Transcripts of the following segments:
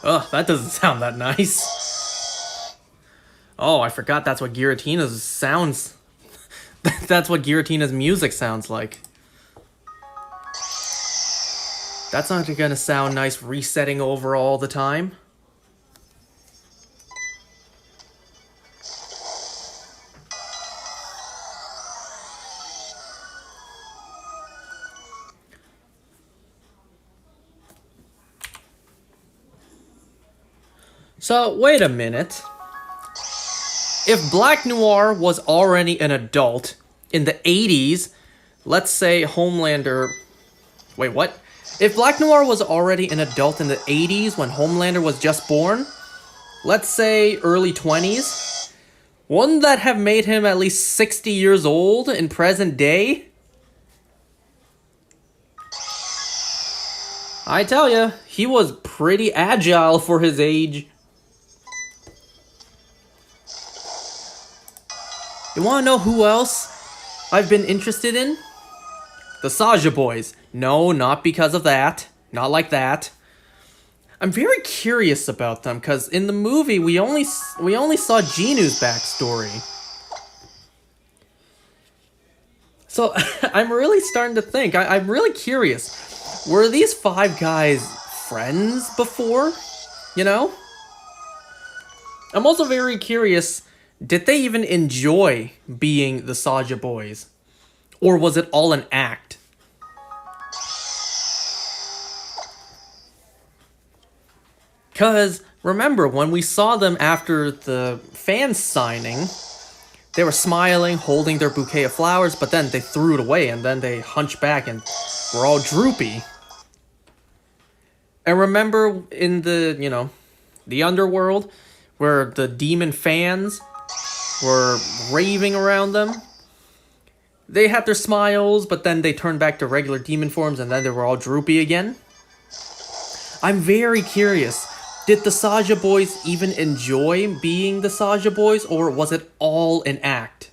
Ugh, that doesn't sound that nice. Oh, I forgot that's what Giratina's sounds... That's what Giratina's music sounds like. That's not gonna sound nice resetting over all the time. So, wait a minute. If Black Noir was already an adult in the 80s, let's say Homelander... Wait, what? If Black Noir was already an adult in the 80s when Homelander was just born, let's say early 20s, wouldn't that have made him at least 60 years old in present day? I tell ya, he was pretty agile for his age. You wanna know who else I've been interested in? The Saja Boys. No, not because of that. Not like that. I'm very curious about them, because in the movie, we only saw Ginu's backstory. So, I'm really starting to think. I'm really curious. Were these five guys friends before? You know? I'm also very curious, did they even enjoy being the Saja Boys? Or was it all an act? Because, remember, when we saw them after the fan signing, they were smiling, holding their bouquet of flowers, but then they threw it away, and then they hunched back and were all droopy. And remember in the, the underworld, where the demon fans were raving around them? They had their smiles, but then they turned back to regular demon forms, and then they were all droopy again. I'm very curious. Did the Saja Boys even enjoy being the Saja Boys, or was it all an act?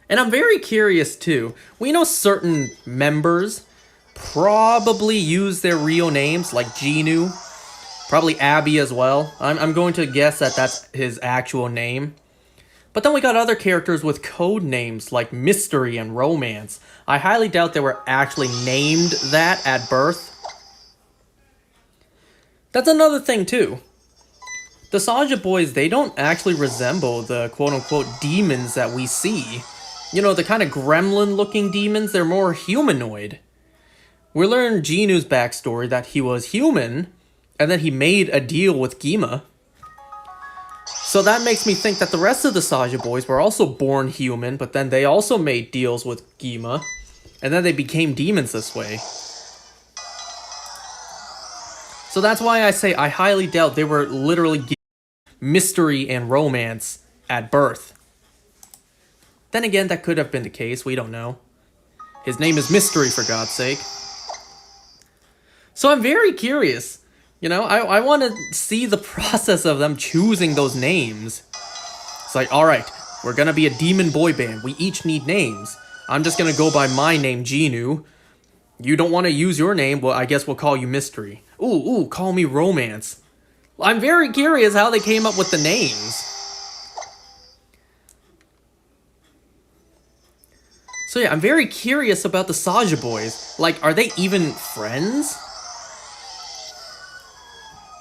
And I'm very curious too. We know certain members probably use their real names, like Ginu. Probably Abby as well. I'm going to guess that that's his actual name. But then we got other characters with code names like Mystery and Romance. I highly doubt they were actually named that at birth. That's another thing too. The Saja Boys, they don't actually resemble the quote-unquote demons that we see. You know, the kind of gremlin-looking demons, they're more humanoid. We learned Ginu's backstory that he was human, and then he made a deal with Gima. So that makes me think that the rest of the Saja Boys were also born human, but then they also made deals with Gima, and then they became demons this way. So that's why I say I highly doubt they were literally given Mystery and Romance at birth. Then again, that could have been the case, we don't know. His name is Mystery, for God's sake. So I'm very curious. You know, I want to see the process of them choosing those names. It's like, alright, we're gonna be a demon boy band. We each need names. I'm just gonna go by my name, Ginu. You don't want to use your name, well, I guess we'll call you Mystery. Ooh, call me Romance. I'm very curious how they came up with the names. So yeah, I'm very curious about the Saja Boys. Like, are they even friends?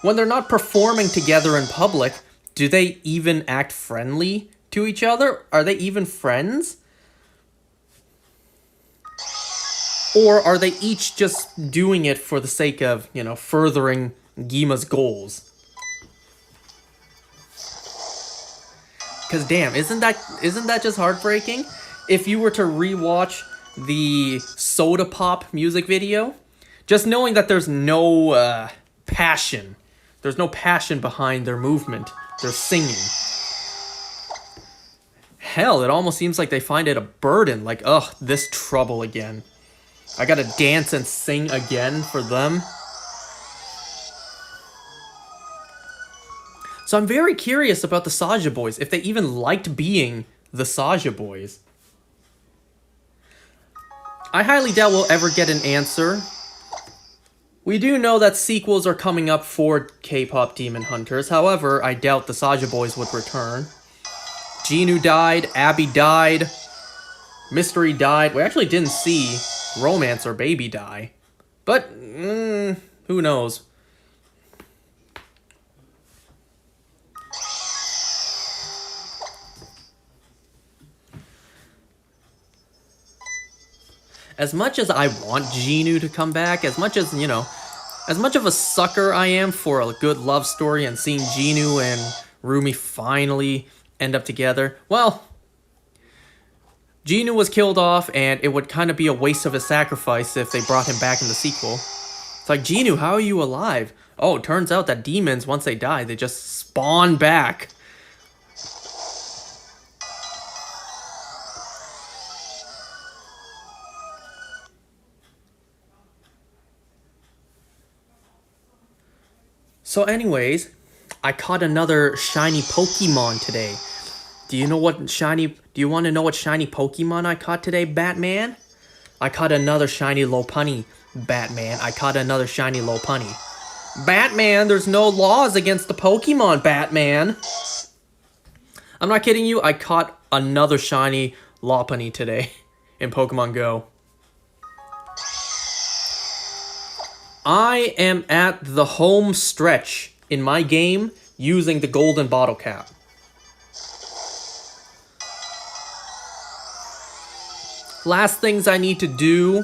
When they're not performing together in public, do they even act friendly to each other? Are they even friends? Or are they each just doing it for the sake of, furthering Gima's goals? Because damn, isn't that just heartbreaking? If you were to rewatch the Soda Pop music video, just knowing that there's no passion. There's no passion behind their movement, their singing. Hell, it almost seems like they find it a burden, like, ugh, this trouble again. I gotta dance and sing again for them. So I'm very curious about the Saja Boys, if they even liked being the Saja Boys. I highly doubt we'll ever get an answer. We do know that sequels are coming up for K-pop Demon Hunters. However, I doubt the Saja Boys would return. Genu died, Abby died, Mystery died. We actually didn't see Romance or Baby die. But, who knows? As much as I want Genu to come back, as much as, you know, as much of a sucker I am for a good love story and seeing Genu and Rumi finally end up together, well, Genu was killed off, and it would kind of be a waste of a sacrifice if they brought him back in the sequel. It's like, Genu, how are you alive? Oh, it turns out that demons, once they die, they just spawn back. So anyways, I caught another shiny Pokemon today. Do you want to know what shiny Pokemon I caught today, Batman? I caught another shiny Lopunny, Batman. I caught another shiny Lopunny. Batman, there's no laws against the Pokemon, Batman. I'm not kidding you, I caught another shiny Lopunny today in Pokemon Go. I am at the home stretch in my game using the golden bottle cap. Last things I need to do.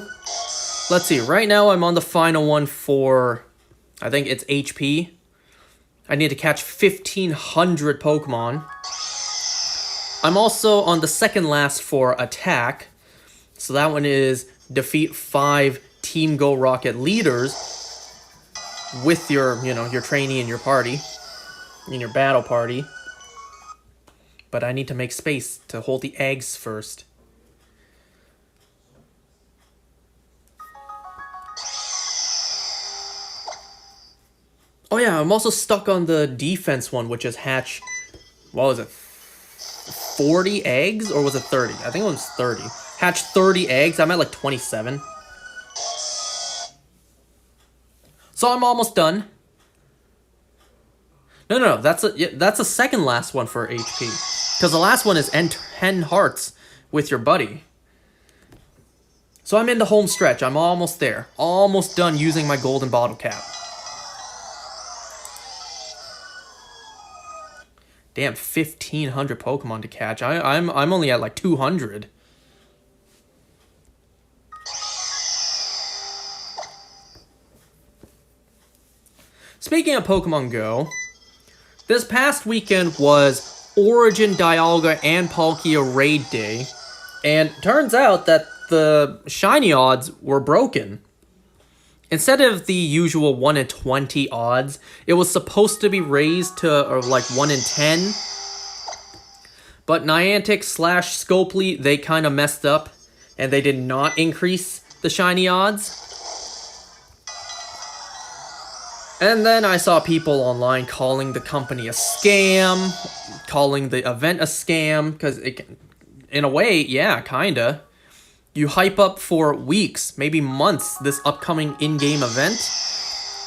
Let's see, right now I'm on the final one for, I think it's HP. I need to catch 1,500 Pokemon. I'm also on the second last for attack. So that one is defeat 5 Team Go Rocket leaders with your, your trainee in your party, in your battle party. But I need to make space to hold the eggs first. Oh yeah, I'm also stuck on the defense one, which is hatch, what was it, 40 eggs? Or was it 30? I think it was 30. Hatch 30 eggs, I'm at like 27. So I'm almost done. No, that's a second last one for HP. Because the last one is 10 hearts with your buddy. So I'm in the home stretch, I'm almost there. Almost done using my golden bottle cap. Damn, 1,500 Pokemon to catch. I'm only at like 200. Speaking of Pokemon Go, this past weekend was Origin, Dialga, and Palkia Raid Day, and turns out that the shiny odds were broken. Instead of the usual 1 in 20 odds, it was supposed to be raised to like 1 in 10. But Niantic / Scopely, they kind of messed up, and they did not increase the shiny odds. And then I saw people online calling the company a scam, calling the event a scam, because in a way, yeah, kinda. You hype up for weeks, maybe months, this upcoming in-game event.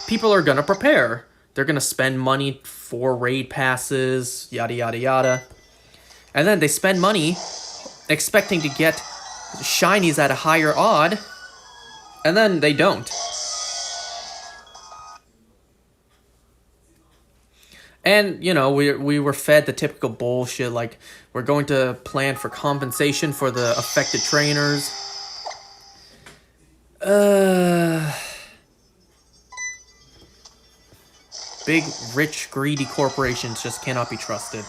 People are gonna prepare. They're gonna spend money for raid passes, yada yada yada. And then they spend money expecting to get shinies at a higher odd, and then they don't. And, we were fed the typical bullshit, like, we're going to plan for compensation for the affected trainers. Big, rich, greedy corporations just cannot be trusted.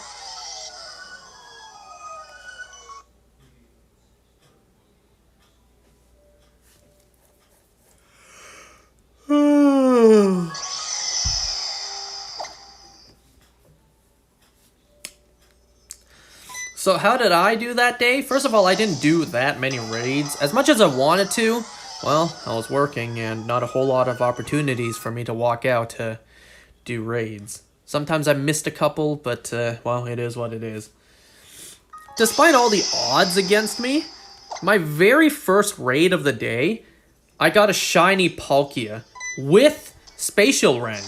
So how did I do that day? First of all, I didn't do that many raids. As much as I wanted to, well, I was working and not a whole lot of opportunities for me to walk out to do raids. Sometimes I missed a couple, but, well, it is what it is. Despite all the odds against me, My very first raid of the day, I got a shiny Palkia with Spatial Rend.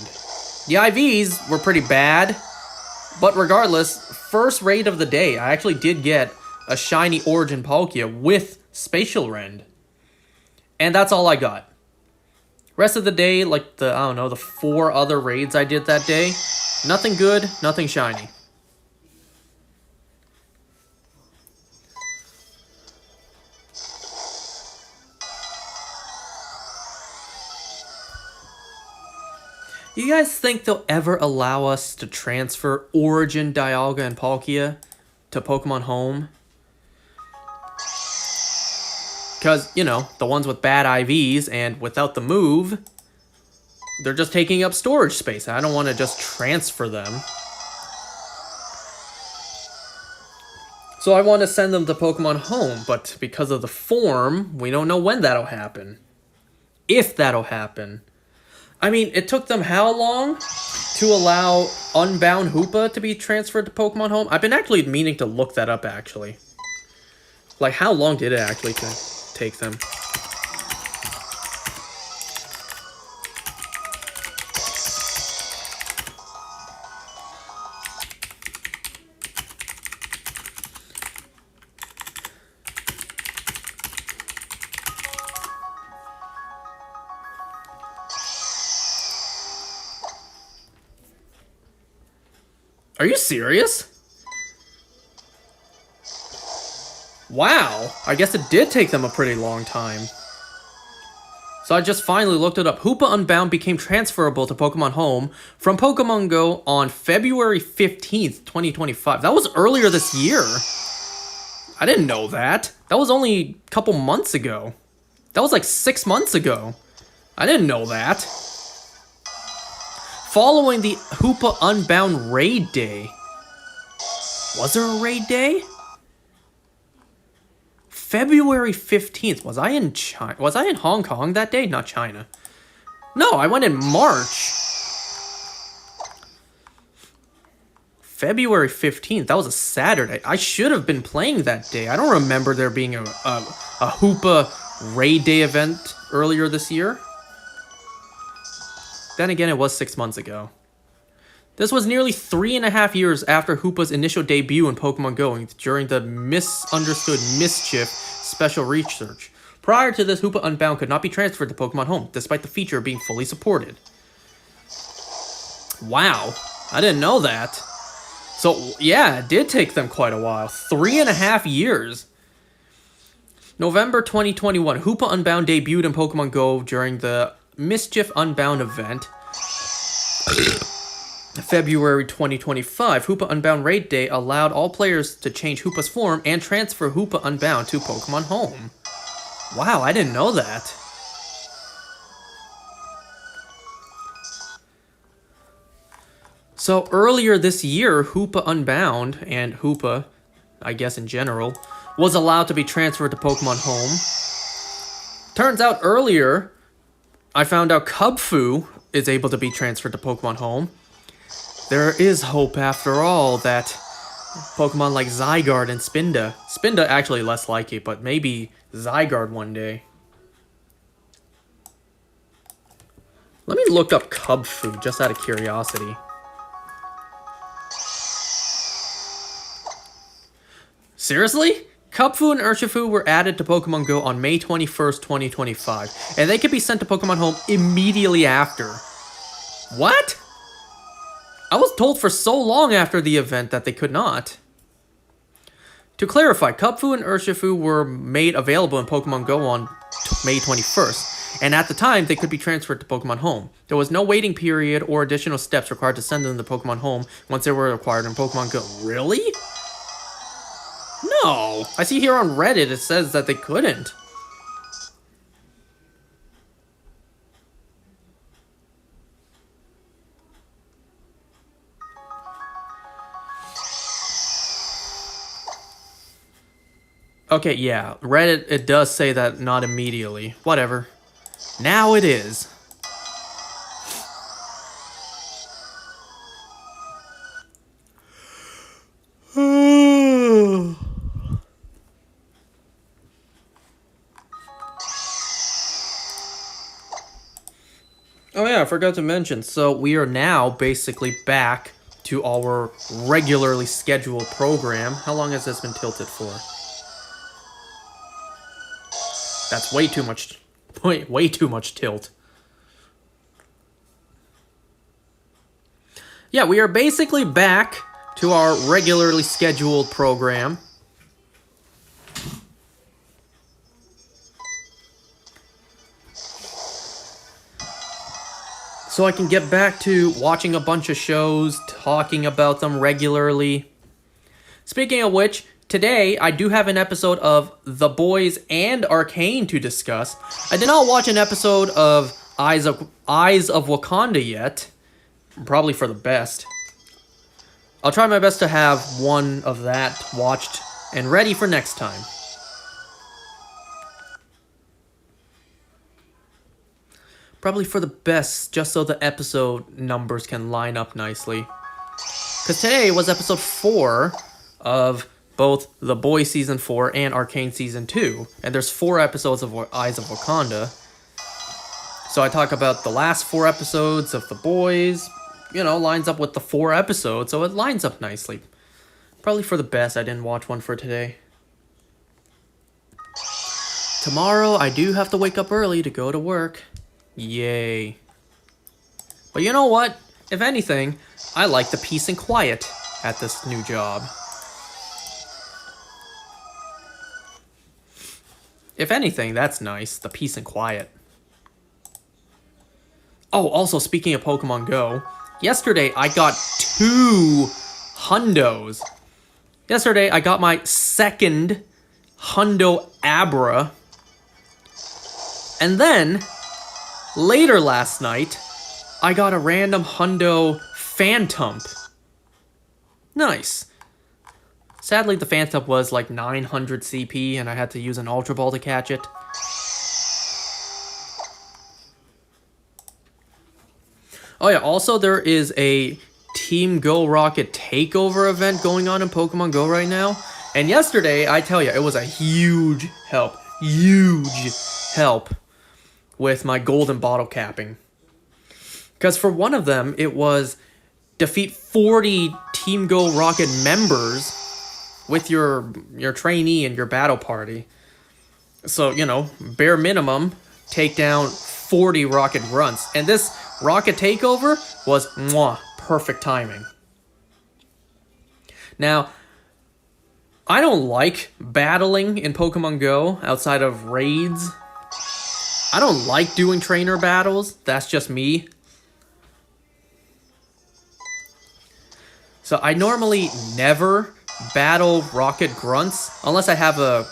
The IVs were pretty bad, but regardless, first raid of the day, I actually did get a shiny Origin Palkia with Spatial Rend. And that's all I got. Rest of the day, like the 4 other raids I did that day, nothing good, nothing shiny. You guys think they'll ever allow us to transfer Origin, Dialga, and Palkia to Pokemon Home? Because, you know, the ones with bad IVs and without the move, they're just taking up storage space. I don't want to just transfer them. So I want to send them to Pokemon Home, but because of the form, we don't know when that'll happen. If that'll happen. I mean, it took them how long to allow Unbound Hoopa to be transferred to Pokemon Home? I've been actually meaning to look that up, actually. Like, how long did it actually take them? Are you serious? Wow, I guess it did take them a pretty long time. So I just finally looked it up. Hoopa Unbound became transferable to Pokemon Home from Pokemon Go on February 15th, 2025. That was earlier this year. I didn't know that. That was only a couple months ago. That was like 6 months ago. I didn't know that. Following the Hoopa Unbound Raid Day. Was there a raid day? February 15th. Was I in China? Was I in Hong Kong that day? Not China. No, I went in March. February 15th. That was a Saturday. I should have been playing that day. I don't remember there being a Hoopa Raid Day event earlier this year. Then again, it was 6 months ago. This was nearly 3.5 years after Hoopa's initial debut in Pokemon Go during the Misunderstood Mischief special research. Prior to this, Hoopa Unbound could not be transferred to Pokemon Home, despite the feature being fully supported. Wow, I didn't know that. So, yeah, it did take them quite a while. 3.5 years. November 2021, Hoopa Unbound debuted in Pokemon Go during the Mischief Unbound event. February 2025, Hoopa Unbound Raid Day allowed all players to change Hoopa's form and transfer Hoopa Unbound to Pokemon Home. Wow, I didn't know that. So earlier this year, Hoopa Unbound, and Hoopa, I guess in general, was allowed to be transferred to Pokemon Home. Turns out earlier, I found out Cubfu is able to be transferred to Pokemon Home. There is hope after all that Pokemon like Zygarde and Spinda. Spinda actually less likely, but maybe Zygarde one day. Let me look up Cubfu just out of curiosity. Seriously? Cubfu and Urshifu were added to Pokemon Go on May 21st, 2025, and they could be sent to Pokemon Home immediately after. What? I was told for so long after the event that they could not. To clarify, Cubfu and Urshifu were made available in Pokemon Go on May 21st, and at the time, they could be transferred to Pokemon Home. There was no waiting period or additional steps required to send them to Pokemon Home once they were acquired in Pokemon Go. Really? No. I see here on Reddit it says that they couldn't. Okay, yeah, Reddit, it does say that not immediately. Whatever. Now it is. Oh yeah, I forgot to mention. So we are now basically back to our regularly scheduled program. How long has this been tilted for? That's way too much. Way too much tilt. Yeah, we are basically back to our regularly scheduled program. So I can get back to watching a bunch of shows, talking about them regularly. Speaking of which, today I do have an episode of The Boys and Arcane to discuss. I did not watch an episode of Eyes of Wakanda yet. Probably for the best. I'll try my best to have one of that watched and ready for next time. Probably for the best, just so the episode numbers can line up nicely. Because today was episode 4 of both The Boys Season 4 and Arcane Season 2. And there's 4 episodes of Eyes of Wakanda. So I talk about the last 4 episodes of The Boys. You know, lines up with the 4 episodes, so it lines up nicely. Probably for the best I didn't watch one for today. Tomorrow I do have to wake up early to go to work. Yay. But you know what? If anything, I like the peace and quiet at this new job. If anything, that's nice, the peace and quiet. Oh, also speaking of Pokemon Go, yesterday I got 2 hundos. Yesterday I got my second hundo Abra. And then, later last night, I got a random hundo Phantom. Nice. Sadly, the Phantom was like 900 CP and I had to use an Ultra Ball to catch it. Oh yeah, also there is a Team Go Rocket takeover event going on in Pokemon Go right now. And yesterday, I tell you, it was a huge help. Huge help with my golden bottle capping. Because for one of them, it was defeat 40 Team Go Rocket members with your trainee and your battle party. So, you know, bare minimum, take down 40 Rocket Grunts. And this Rocket takeover was perfect timing. Now, I don't like battling in Pokemon Go outside of raids. I don't like doing trainer battles. That's just me. So I normally never battle Rocket Grunts unless I have a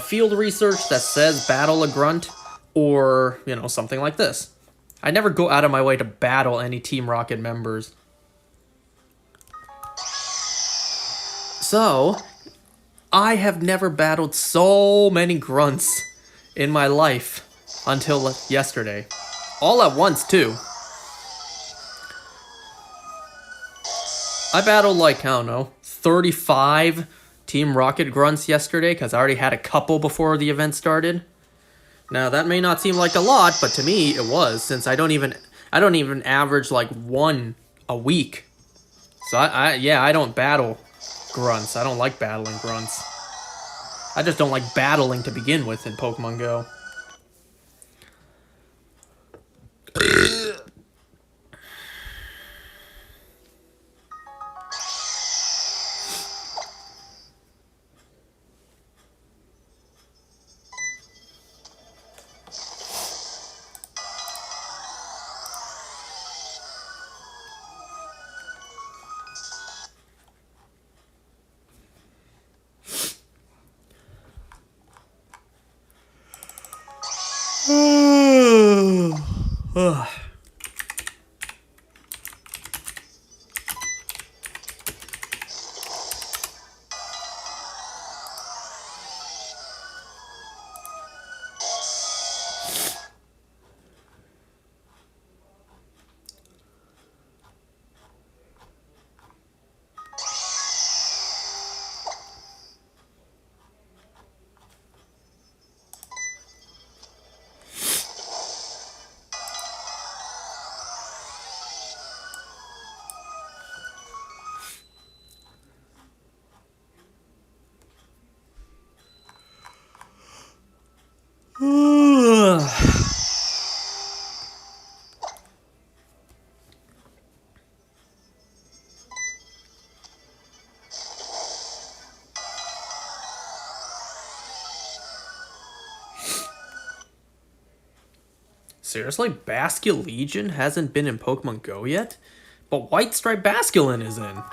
field research that says battle a grunt or, something like this. I never go out of my way to battle any Team Rocket members. So, I have never battled so many grunts in my life until yesterday. All at once, too. I battled 35 Team Rocket grunts yesterday because I already had a couple before the event started. Now, that may not seem like a lot, but to me it was, since I don't even average one a week. So I don't battle grunts. I don't like battling grunts. I just don't like battling to begin with in Pokemon Go. Seriously? Basculegion hasn't been in Pokemon Go yet? But White Stripe Basculin is in.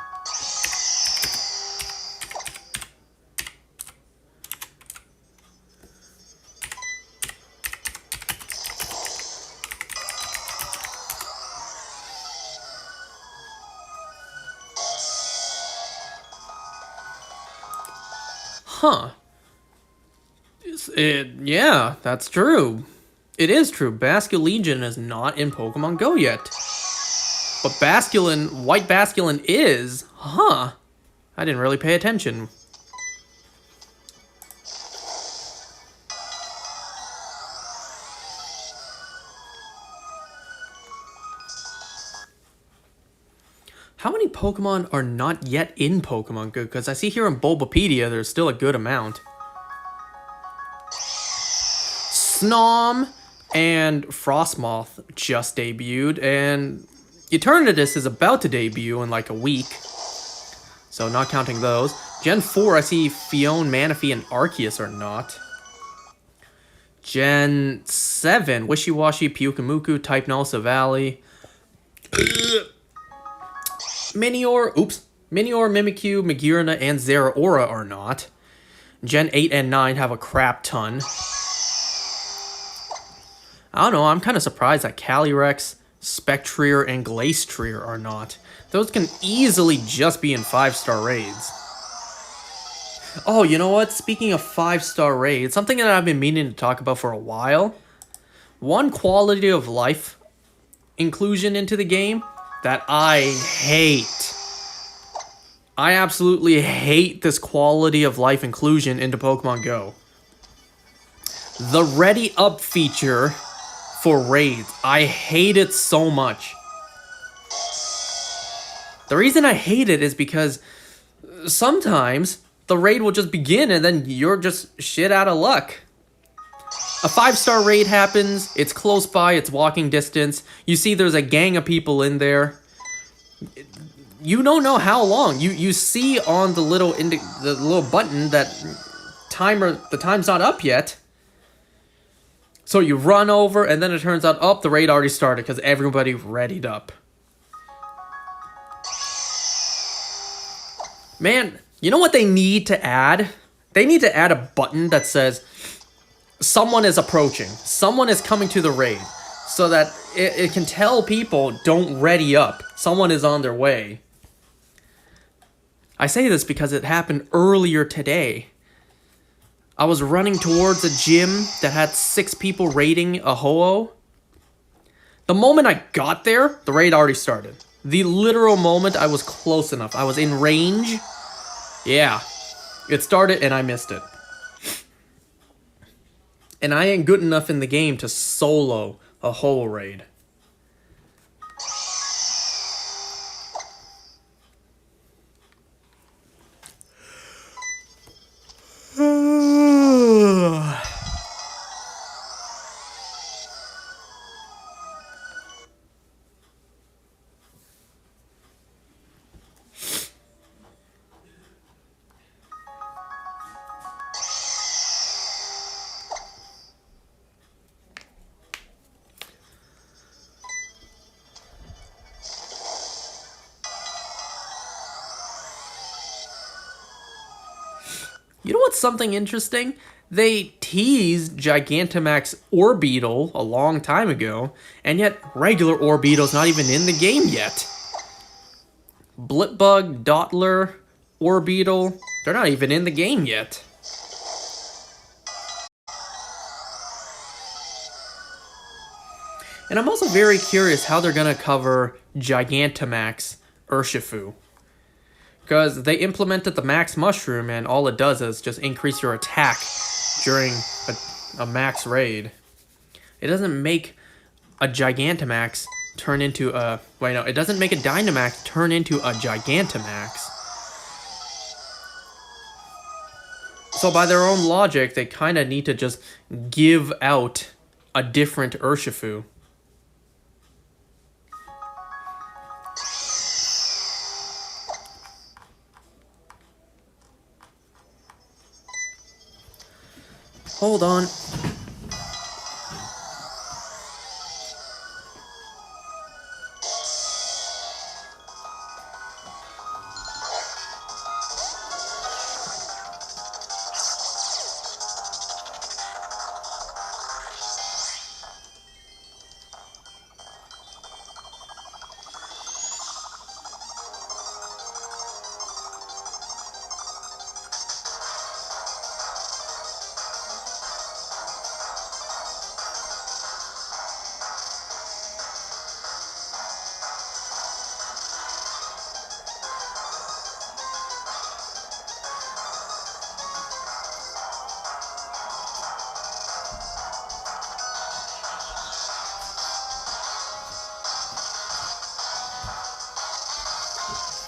Huh. Yeah, that's true. It is true. Basculegion is not in Pokemon Go yet. But Basculin, White Basculin is. Huh. I didn't really pay attention. How many Pokemon are not yet in Pokemon Go? Because I see here in Bulbapedia there's still a good amount. Snom and Frostmoth just debuted, and Eternatus is about to debut in like a week. So not counting those. Gen 4, I see Fion, Manaphy, and Arceus are not. Gen 7, Wishy-Washy, Pyukumuku, Type Null, Savali. Minior, Mimikyu, Magirna, and Zeraora are not. Gen 8 and 9 have a crap ton. I don't know, I'm kind of surprised that Calyrex, Spectrier, and Glastrier are not. Those can easily just be in 5-star raids. Oh, you know what? Speaking of 5-star raids, something that I've been meaning to talk about for a while. One quality of life inclusion into the game that I hate. I absolutely hate this quality of life inclusion into Pokemon Go. The Ready Up feature for raids. I hate it so much. The reason I hate it is because sometimes the raid will just begin and then you're just shit out of luck. A 5-star raid happens, it's close by, it's walking distance, you see there's a gang of people in there. You don't know how long. You see on the little button that the time's not up yet. So you run over, and then it turns out, oh, the raid already started because everybody readied up. Man, you know what they need to add? They need to add a button that says, someone is approaching. Someone is coming to the raid. So that it can tell people, don't ready up. Someone is on their way. I say this because it happened earlier today. I was running towards a gym that had 6 people raiding a Ho-Oh. The moment I got there, the raid already started. The literal moment I was close enough. I was in range. Yeah. It started and I missed it. And I ain't good enough in the game to solo a Ho-Oh raid. You know what's something interesting? They teased Gigantamax Orbeetle a long time ago, and yet regular Orbeetle's not even in the game yet. Blipbug, Dottler, Orbeetle, they're not even in the game yet. And I'm also very curious how they're going to cover Gigantamax Urshifu. Because they implemented the Max Mushroom, and all it does is just increase your attack during a max raid. It doesn't make a Gigantamax turn into a... Wait, no, it doesn't make a Dynamax turn into a Gigantamax. So by their own logic, they kind of need to just give out a different Urshifu. Hold on.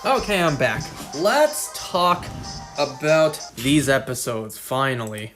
Okay, I'm back. Let's talk about these episodes, finally.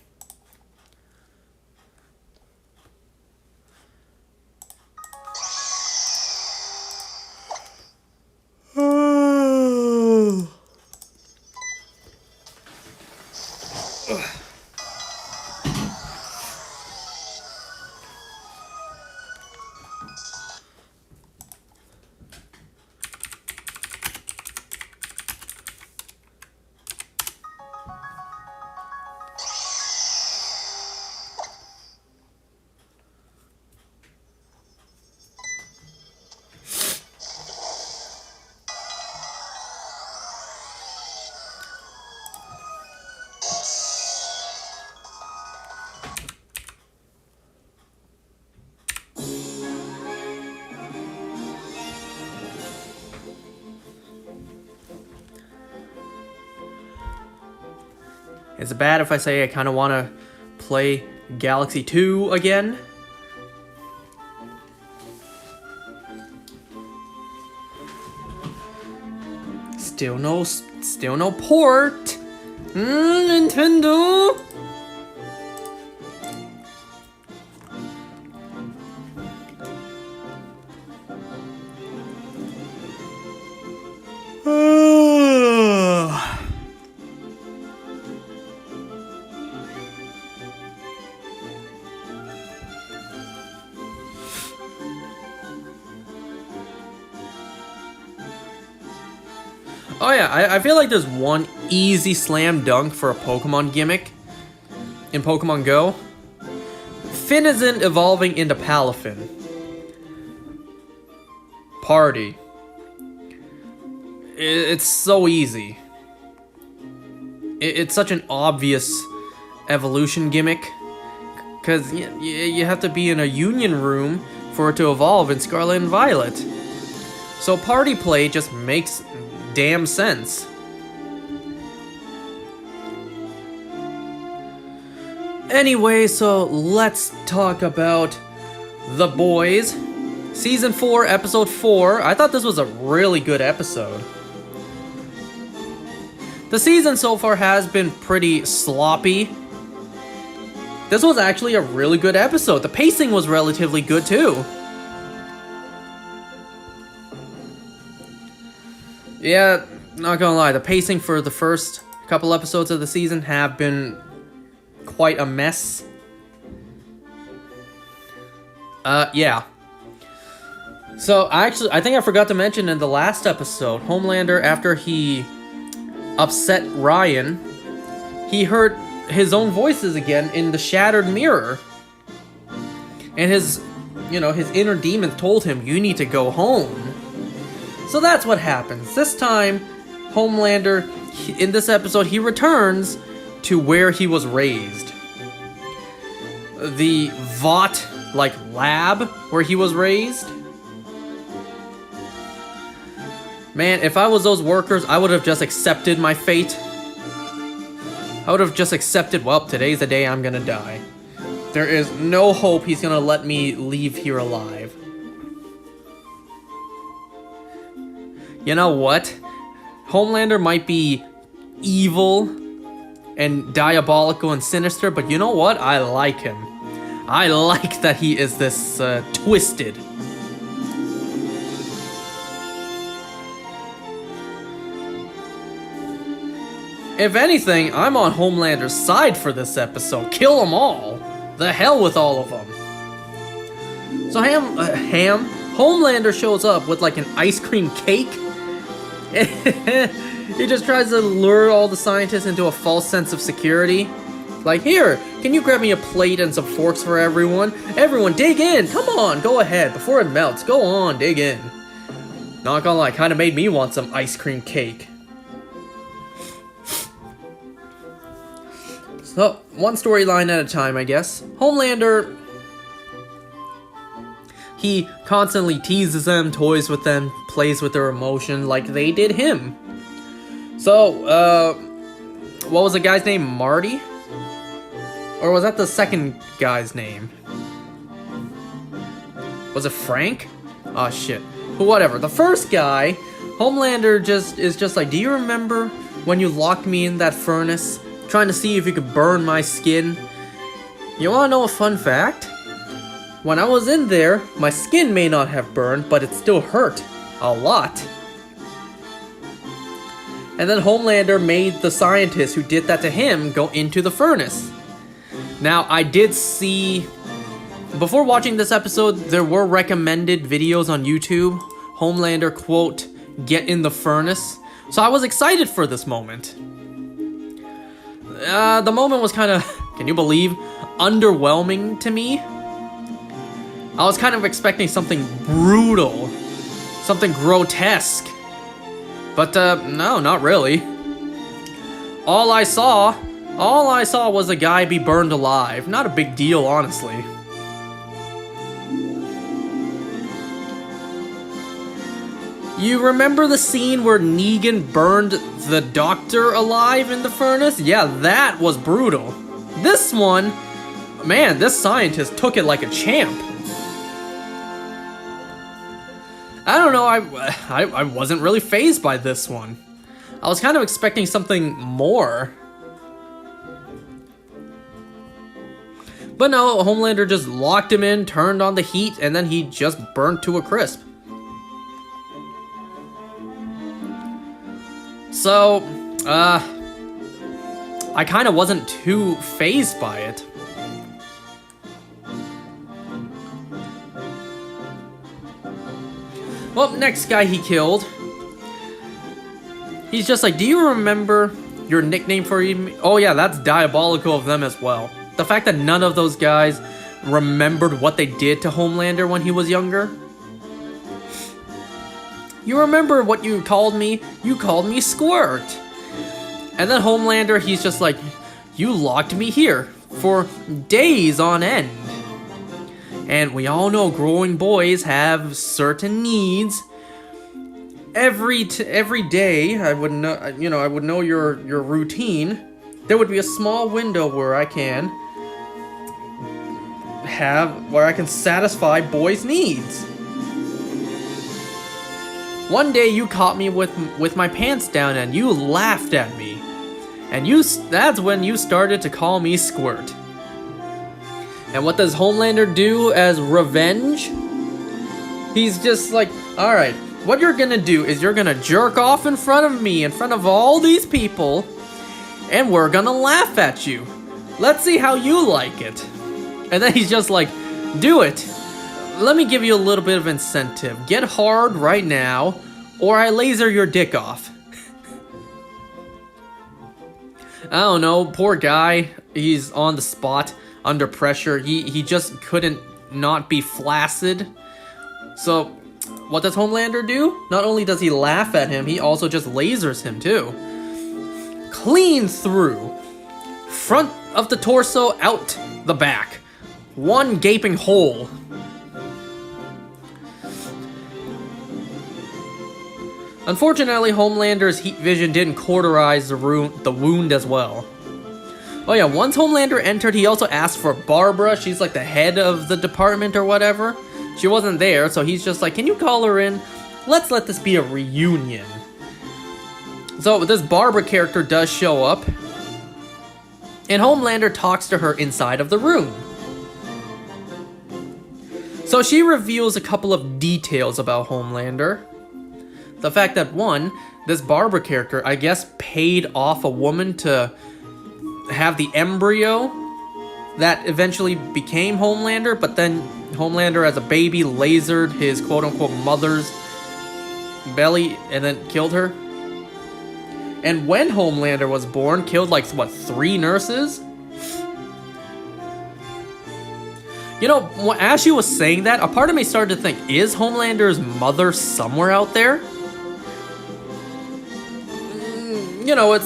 Is it bad if I say I kind of want to play Galaxy 2 again? Still no port. Nintendo. Oh yeah, I feel like there's one easy slam dunk for a Pokemon gimmick in Pokemon Go. Finn isn't evolving into Palafin. Party. It's so easy. It's such an obvious evolution gimmick. Because you have to be in a union room for it to evolve in Scarlet and Violet. So party play just makes damn sense. Anyway, so let's talk about The Boys. Season 4, Episode 4. I thought this was a really good episode. The season so far has been pretty sloppy. This was actually a really good episode. The pacing was relatively good too. Yeah, not gonna lie, the pacing for the first couple episodes of the season have been quite a mess. Yeah. So, I think I forgot to mention in the last episode, Homelander, after he upset Ryan, he heard his own voices again in the shattered mirror. And his inner demon told him, you need to go home. So that's what happens. This time, Homelander, in this episode, he returns to where he was raised. The Vought, lab where he was raised. Man, if I was those workers, I would have just accepted my fate. I would have just accepted, well, today's the day I'm gonna die. There is no hope he's gonna let me leave here alive. You know what? Homelander might be evil and diabolical and sinister, but you know what? I like him. I like that he is this twisted. If anything, I'm on Homelander's side for this episode. Kill them all. The hell with all of them. So Homelander shows up with an ice cream cake. He just tries to lure all the scientists into a false sense of security. Here, can you grab me a plate and some forks for everyone? Everyone, dig in! Come on, go ahead, before it melts. Go on, dig in. Not gonna lie, kinda made me want some ice cream cake. So, one storyline at a time, I guess. Homelander, he constantly teases them, toys with them, plays with their emotion like they did him. So, what was the guy's name? Marty? Or was that the second guy's name? Was it Frank? Oh shit. Whatever. The first guy Homelander is just like, do you remember when you locked me in that furnace, trying to see if you could burn my skin? You wanna know a fun fact? When I was in there, my skin may not have burned, but it still hurt a lot. And then Homelander made the scientist who did that to him go into the furnace. Now, I did see, before watching this episode, there were recommended videos on YouTube. Homelander, quote, get in the furnace. So I was excited for this moment. The moment was kind of, can you believe, underwhelming to me. I was kind of expecting something brutal, something grotesque. But no, not really. All I saw was a guy be burned alive. Not a big deal, honestly. You remember the scene where Negan burned the doctor alive in the furnace? Yeah, that was brutal. This one, man, this scientist took it like a champ. I don't know, I wasn't really fazed by this one. I was kind of expecting something more. But no, Homelander just locked him in, turned on the heat, and then he just burnt to a crisp. So, I kind of wasn't too fazed by it. Well, next guy he killed. He's just like, do you remember your nickname for you? Oh yeah, that's diabolical of them as well. The fact that none of those guys remembered what they did to Homelander when he was younger. You remember what you called me? You called me Squirt. And then Homelander, he's just like, you locked me here for days on end. And we all know growing boys have certain needs. Every day, I would know, I would know your routine. There would be a small window where I can satisfy boys' needs. One day you caught me with my pants down and you laughed at me. And that's when you started to call me Squirt. And what does Homelander do as revenge? He's just like, alright, what you're gonna do is you're gonna jerk off in front of me, in front of all these people, and we're gonna laugh at you. Let's see how you like it. And then he's just like, do it. Let me give you a little bit of incentive. Get hard right now, or I laser your dick off. I don't know, poor guy. He's on the spot, under pressure. He just couldn't not be flaccid. So, what does Homelander do? Not only does he laugh at him, he also just lasers him too. Clean through. Front of the torso, out the back. One gaping hole. Unfortunately, Homelander's heat vision didn't cauterize the wound as well. Oh yeah, once Homelander entered, he also asked for Barbara. She's like the head of the department or whatever. She wasn't there, so he's just like, can you call her in? Let's let this be a reunion. So this Barbara character does show up, and Homelander talks to her inside of the room. So she reveals a couple of details about Homelander. The fact that, one, this Barbara character, I guess, paid off a woman to have the embryo that eventually became Homelander, but then Homelander as a baby lasered his quote-unquote mother's belly and then killed her. And when Homelander was born, killed like, what, 3 nurses? You know, as she was saying that, a part of me started to think, is Homelander's mother somewhere out there? You know,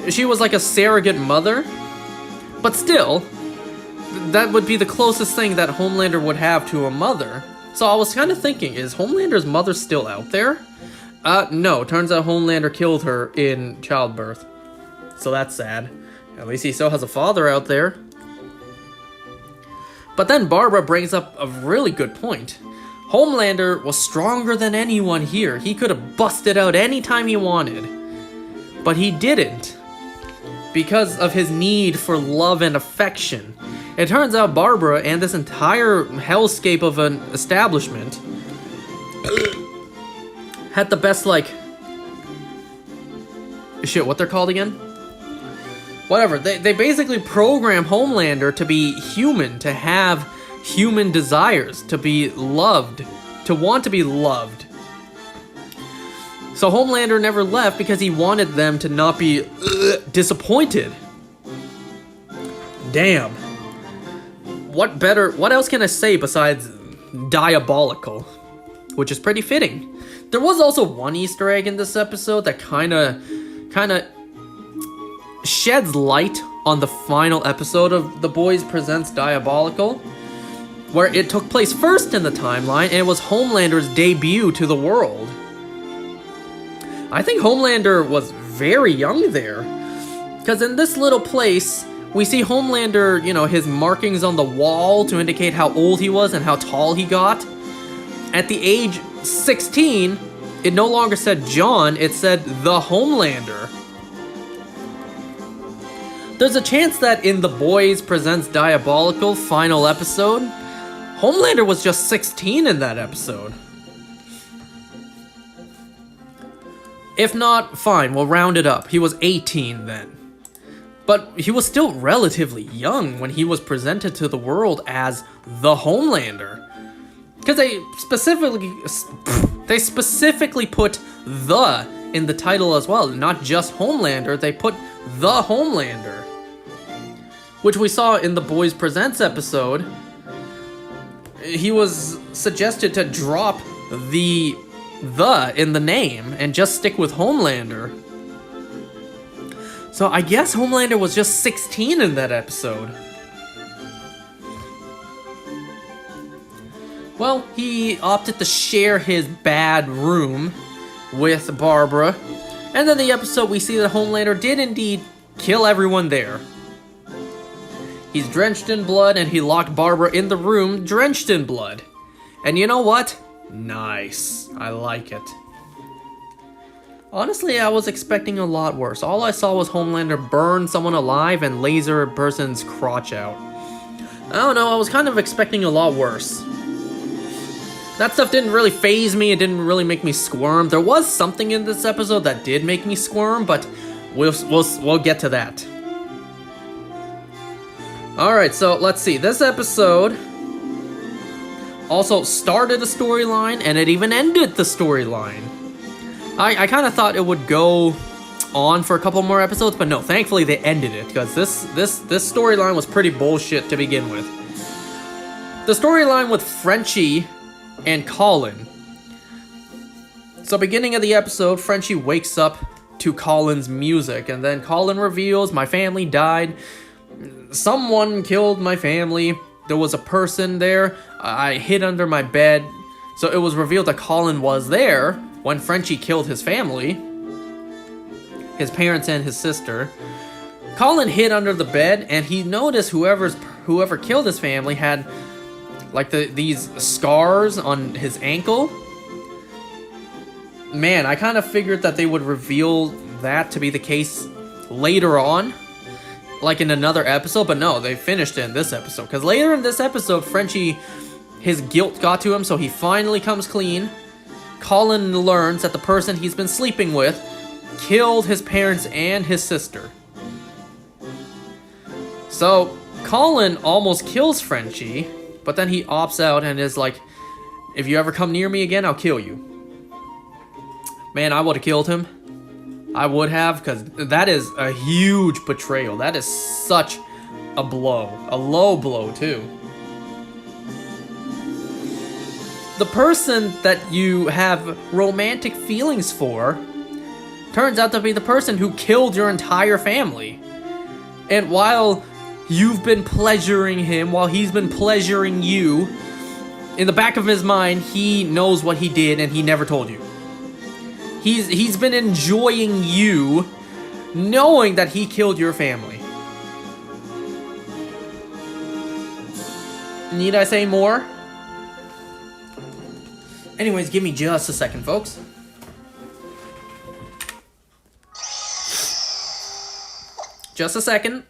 she was like a surrogate mother, but still, that would be the closest thing that Homelander would have to a mother. So I was kind of thinking, is Homelander's mother still out there? No, turns out Homelander killed her in childbirth. So that's sad. At least he still has a father out there. But then Barbara brings up a really good point. Homelander was stronger than anyone here. He could have busted out anytime he wanted. But he didn't. Because of his need for love and affection. It turns out Barbara and this entire hellscape of an establishment had the best, like... Shit, what they're called again? Whatever. They basically program Homelander to be human, to have human desires, to be loved, to want to be loved. So Homelander never left because he wanted them to not be disappointed. Damn. What else can I say besides diabolical? Which is pretty fitting. There was also one Easter egg in this episode that kinda sheds light on the final episode of The Boys Presents Diabolical, where it took place first in the timeline, and it was Homelander's debut to the world. I think Homelander was very young there, because in this little place, we see Homelander, you know, his markings on the wall to indicate how old he was and how tall he got. At the age 16, it no longer said John, it said the Homelander. There's a chance that in The Boys Presents Diabolical final episode, Homelander was just 16 in that episode. If not, fine, we'll round it up. He was 18 then. But he was still relatively young when he was presented to the world as the Homelander. Because they specifically put the in the title as well. Not just Homelander, they put the Homelander. Which we saw in the Boys Presents episode. He was suggested to drop the in the name and just stick with Homelander. So I guess Homelander was just 16 in that episode. Well, he opted to share his bad room with Barbara. And in the episode we see that Homelander did indeed kill everyone there. He's drenched in blood, and he locked Barbara in the room drenched in blood. And you know what? Nice. I like it. Honestly, I was expecting a lot worse. All I saw was Homelander burn someone alive and laser a person's crotch out. I don't know, I was kind of expecting a lot worse. That stuff didn't really faze me, it didn't really make me squirm. There was something in this episode that did make me squirm, but we'll get to that. Alright, so let's see. This episode also started a storyline, and it even ended the storyline. I kind of thought it would go on for a couple more episodes, but no, thankfully they ended it, because this storyline was pretty bullshit to begin with. The storyline with Frenchie and Colin. So beginning of the episode, Frenchie wakes up to Colin's music, and then Colin reveals, my family died. Someone killed my family. There was a person there. I hid under my bed. So it was revealed that Colin was there when Frenchie killed his family. His parents and his sister. Colin hid under the bed, and he noticed whoever killed his family had like these scars on his ankle. Man, I kind of figured that they would reveal that to be the case later on, like in another episode, but no, they finished it in this episode. Because later in this episode, Frenchie, his guilt got to him, so he finally comes clean. Colin learns that the person he's been sleeping with killed his parents and his sister. So, Colin almost kills Frenchie, but then he opts out and is like, if you ever come near me again, I'll kill you. Man, I would have killed him. I would have, because that is a huge betrayal. That is such a blow. A low blow, too. The person that you have romantic feelings for turns out to be the person who killed your entire family. And while you've been pleasuring him, while he's been pleasuring you, in the back of his mind, he knows what he did and he never told you. He's been enjoying you, knowing that he killed your family. Need I say more? Anyways, give me just a second, folks. Just a second.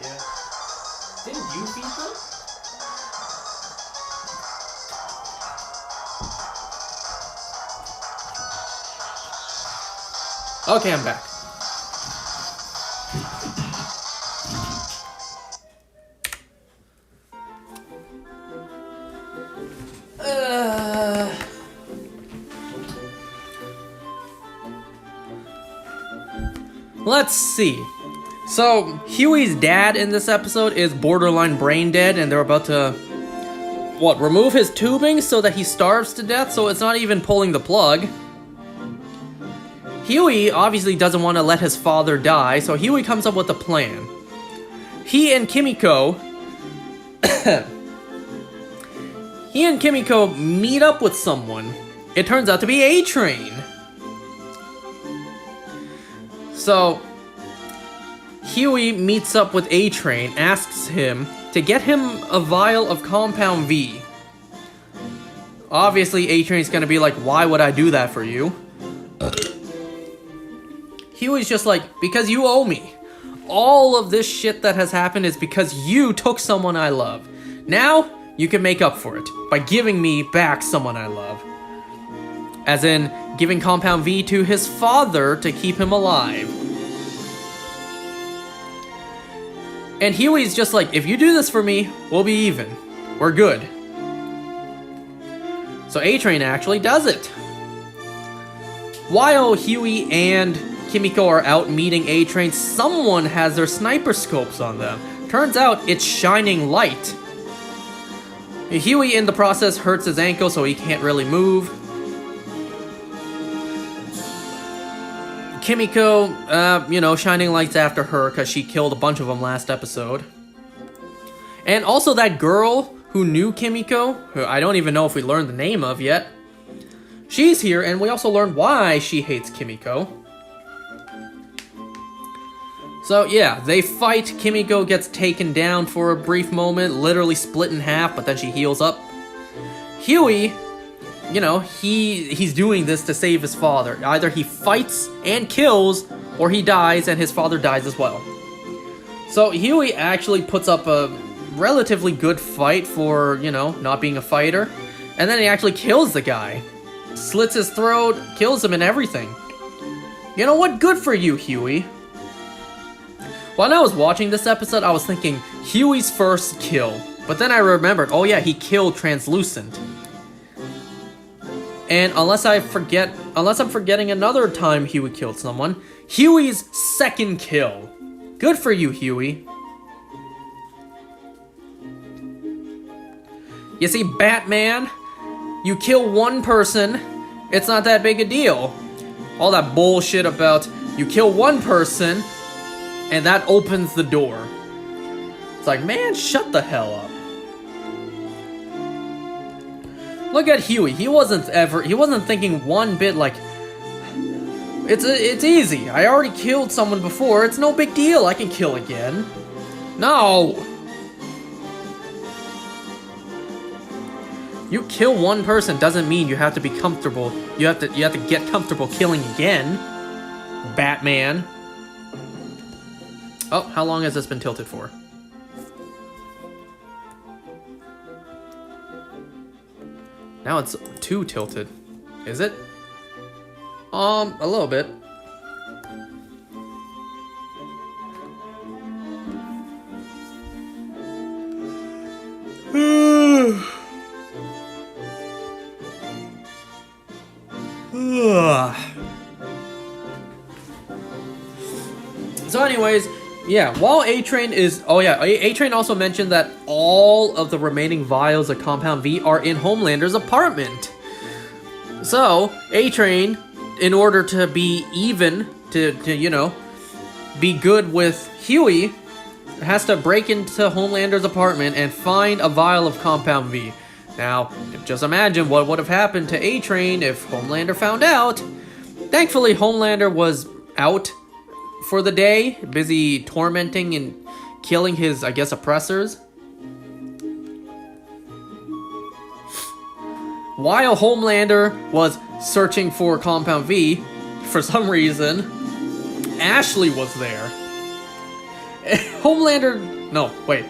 Yeah. Didn't you feed them? Okay, I'm back. Let's see. So, Huey's dad in this episode is borderline brain dead, and they're about to, remove his tubing so that he starves to death, so it's not even pulling the plug. Huey obviously doesn't want to let his father die, so Huey comes up with a plan. He and Kimiko meet up with someone. It turns out to be A-Train. So, Huey meets up with A-Train, asks him to get him a vial of Compound V. Obviously, A-Train's gonna be like, why would I do that for you? Huey's just like, because you owe me. All of this shit that has happened is because you took someone I love. Now, you can make up for it by giving me back someone I love. As in, giving Compound V to his father to keep him alive. And Huey's just like, if you do this for me, we'll be even. We're good. So A-Train actually does it. While Huey and Kimiko are out meeting A-Train, someone has their sniper scopes on them. Turns out it's shining light. Huey in the process hurts his ankle so he can't really move. Kimiko, shining lights after her because she killed a bunch of them last episode. And also that girl who knew Kimiko, who I don't even know if we learned the name of yet. She's here, and we also learned why she hates Kimiko. So yeah, they fight. Kimiko gets taken down for a brief moment, literally split in half, but then she heals up. Huey, he's doing this to save his father. Either he fights and kills, or he dies and his father dies as well. So Huey actually puts up a relatively good fight for, not being a fighter. And then he actually kills the guy. Slits his throat, kills him and everything. You know what? Good for you, Huey. While I was watching this episode, I was thinking, Huey's first kill. But then I remembered, oh yeah, he killed Translucent. And unless I'm forgetting another time Huey killed someone, Huey's second kill. Good for you, Huey. You see, Batman, you kill one person, it's not that big a deal. All that bullshit about you kill one person, and that opens the door. It's like, man, shut the hell up. Look at Huey. He wasn't thinking one bit like, it's easy. I already killed someone before. It's no big deal. I can kill again. No. You kill one person doesn't mean you have to be comfortable. You have to get comfortable killing again. Batman. Oh, how long has this been tilted for? Now it's too tilted. Is it? A little bit. Ugh. So anyways, yeah, while A-Train is... Oh yeah, A-Train also mentioned that all of the remaining vials of Compound V are in Homelander's apartment. So, A-Train, in order to be even, to you know, be good with Huey, has to break into Homelander's apartment and find a vial of Compound V. Now, just imagine what would have happened to A-Train if Homelander found out. Thankfully, Homelander was out for the day, busy tormenting and killing his, I guess, oppressors. While Homelander was searching for Compound V, for some reason, Ashley was there. Homelander... No, wait.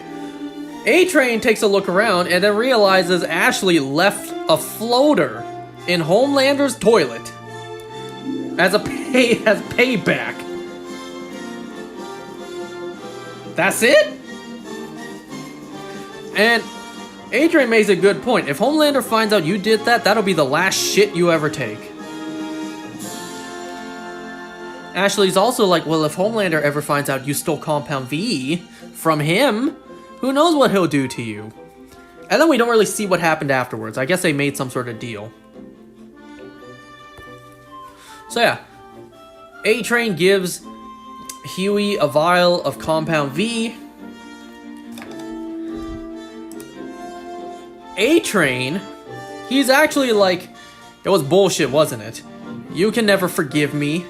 A-Train takes a look around and then realizes Ashley left a floater in Homelander's toilet as payback. That's it? And A-Train makes a good point. If Homelander finds out you did that, that'll be the last shit you ever take. Ashley's also like, well, if Homelander ever finds out you stole Compound V from him, who knows what he'll do to you? And then we don't really see what happened afterwards. I guess they made some sort of deal. So yeah, A-Train gives Huey a vial of Compound V. A-Train, he's actually like, it was bullshit, wasn't it? You can never forgive me.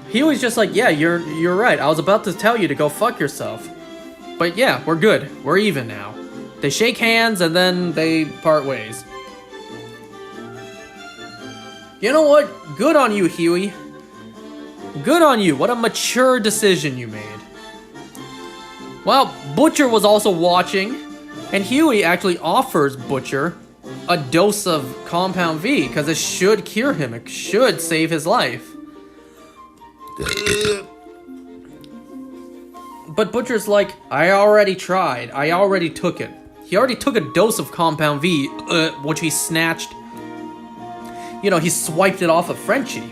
Huey's just like, yeah, you're right. I was about to tell you to go fuck yourself. But yeah, we're good. We're even now. They shake hands and then they part ways. You know what? Good on you, Huey. Good on you. What a mature decision you made. Well, Butcher was also watching, and Huey actually offers Butcher a dose of Compound V because it should cure him. It should save his life. But Butcher's like, I already tried. I already took it. He already took a dose of Compound V, which he snatched. You know, he swiped it off of Frenchie.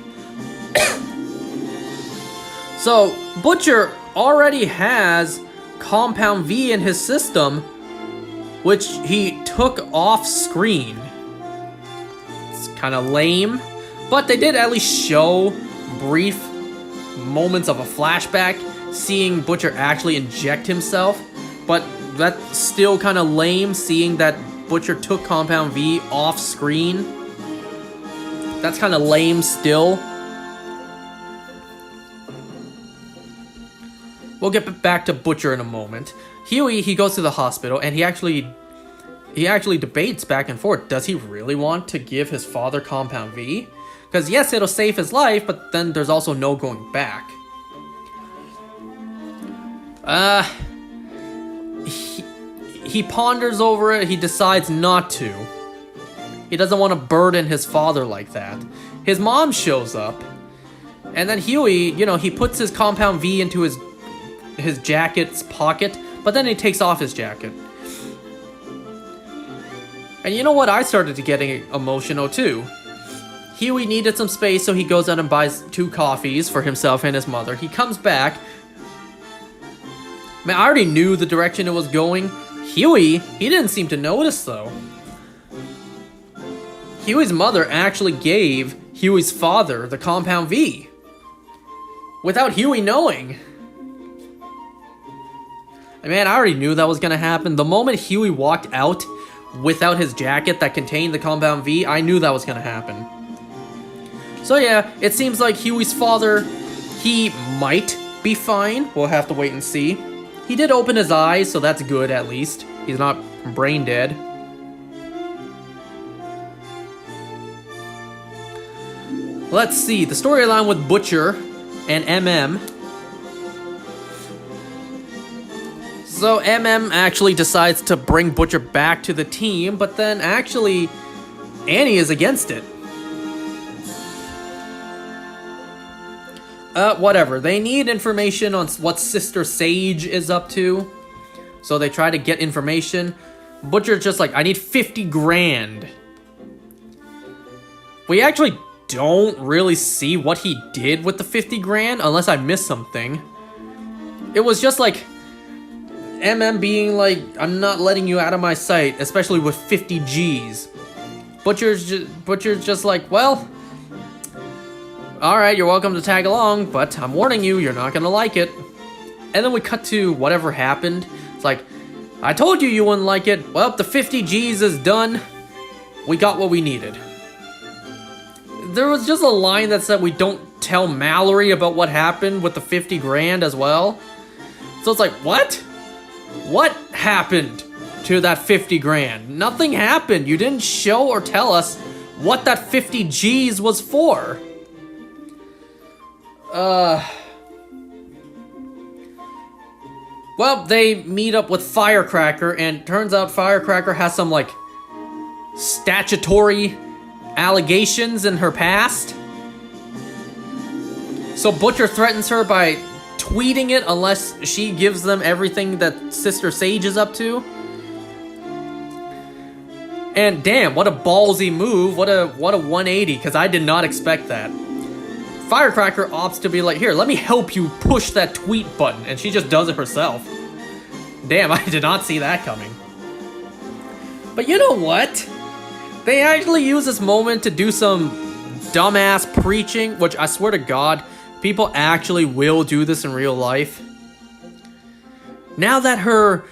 So, Butcher already has Compound V in his system, which he took off screen. It's kind of lame, but they did at least show brief moments of a flashback, seeing Butcher actually inject himself, but that's still kind of lame, seeing that Butcher took Compound V off screen. That's kind of lame still. We'll get back to Butcher in a moment. Huey, he goes to the hospital, and he actually debates back and forth. Does he really want to give his father Compound V? Because yes, it'll save his life, but then there's also no going back. He ponders over it. He decides not to. He doesn't want to burden his father like that. His mom shows up, and then Huey, you know, he puts his Compound V into his jacket's pocket, but then he takes off his jacket. And you know what? I started to getting emotional too. Huey needed some space, so he goes out and buys 2 coffees for himself and his mother. He comes back. Man, I already knew the direction it was going. Huey, he didn't seem to notice though. Huey's mother actually gave Huey's father the Compound V without Huey knowing. Man, I already knew that was gonna happen. The moment Huey walked out without his jacket that contained the Compound V, I knew that was gonna happen. So yeah, it seems like Huey's father, he might be fine. We'll have to wait and see. He did open his eyes, so that's good at least. He's not brain dead. Let's see, the storyline with Butcher and MM. So MM actually decides to bring Butcher back to the team, but then actually Annie is against it. Whatever. They need information on what Sister Sage is up to, so they try to get information. Butcher's just like, I need 50 grand. We actually don't really see what he did with the 50 grand unless I missed something. It was just like MM being like, I'm not letting you out of my sight, especially with 50 G's. Butcher's just like, well, alright, you're welcome to tag along, but I'm warning you, you're not gonna like it. And then we cut to whatever happened. It's like, I told you wouldn't like it. Well, the 50 G's is done. We got what we needed. There was just a line that said we don't tell Mallory about what happened with the 50 grand as well. So it's like, what? What happened to that 50 grand? Nothing happened. You didn't show or tell us what that 50 G's was for. Well, they meet up with Firecracker, and turns out Firecracker has some, like, statutory allegations in her past. So Butcher threatens her by tweeting it unless she gives them everything that Sister Sage is up to. And damn, what a ballsy move. What a 180, because I did not expect that. Firecracker opts to be like, here, let me help you push that tweet button, and she just does it herself. Damn, I did not see that coming. But you know what? They actually use this moment to do some dumbass preaching, which I swear to God, people actually will do this in real life. Now that her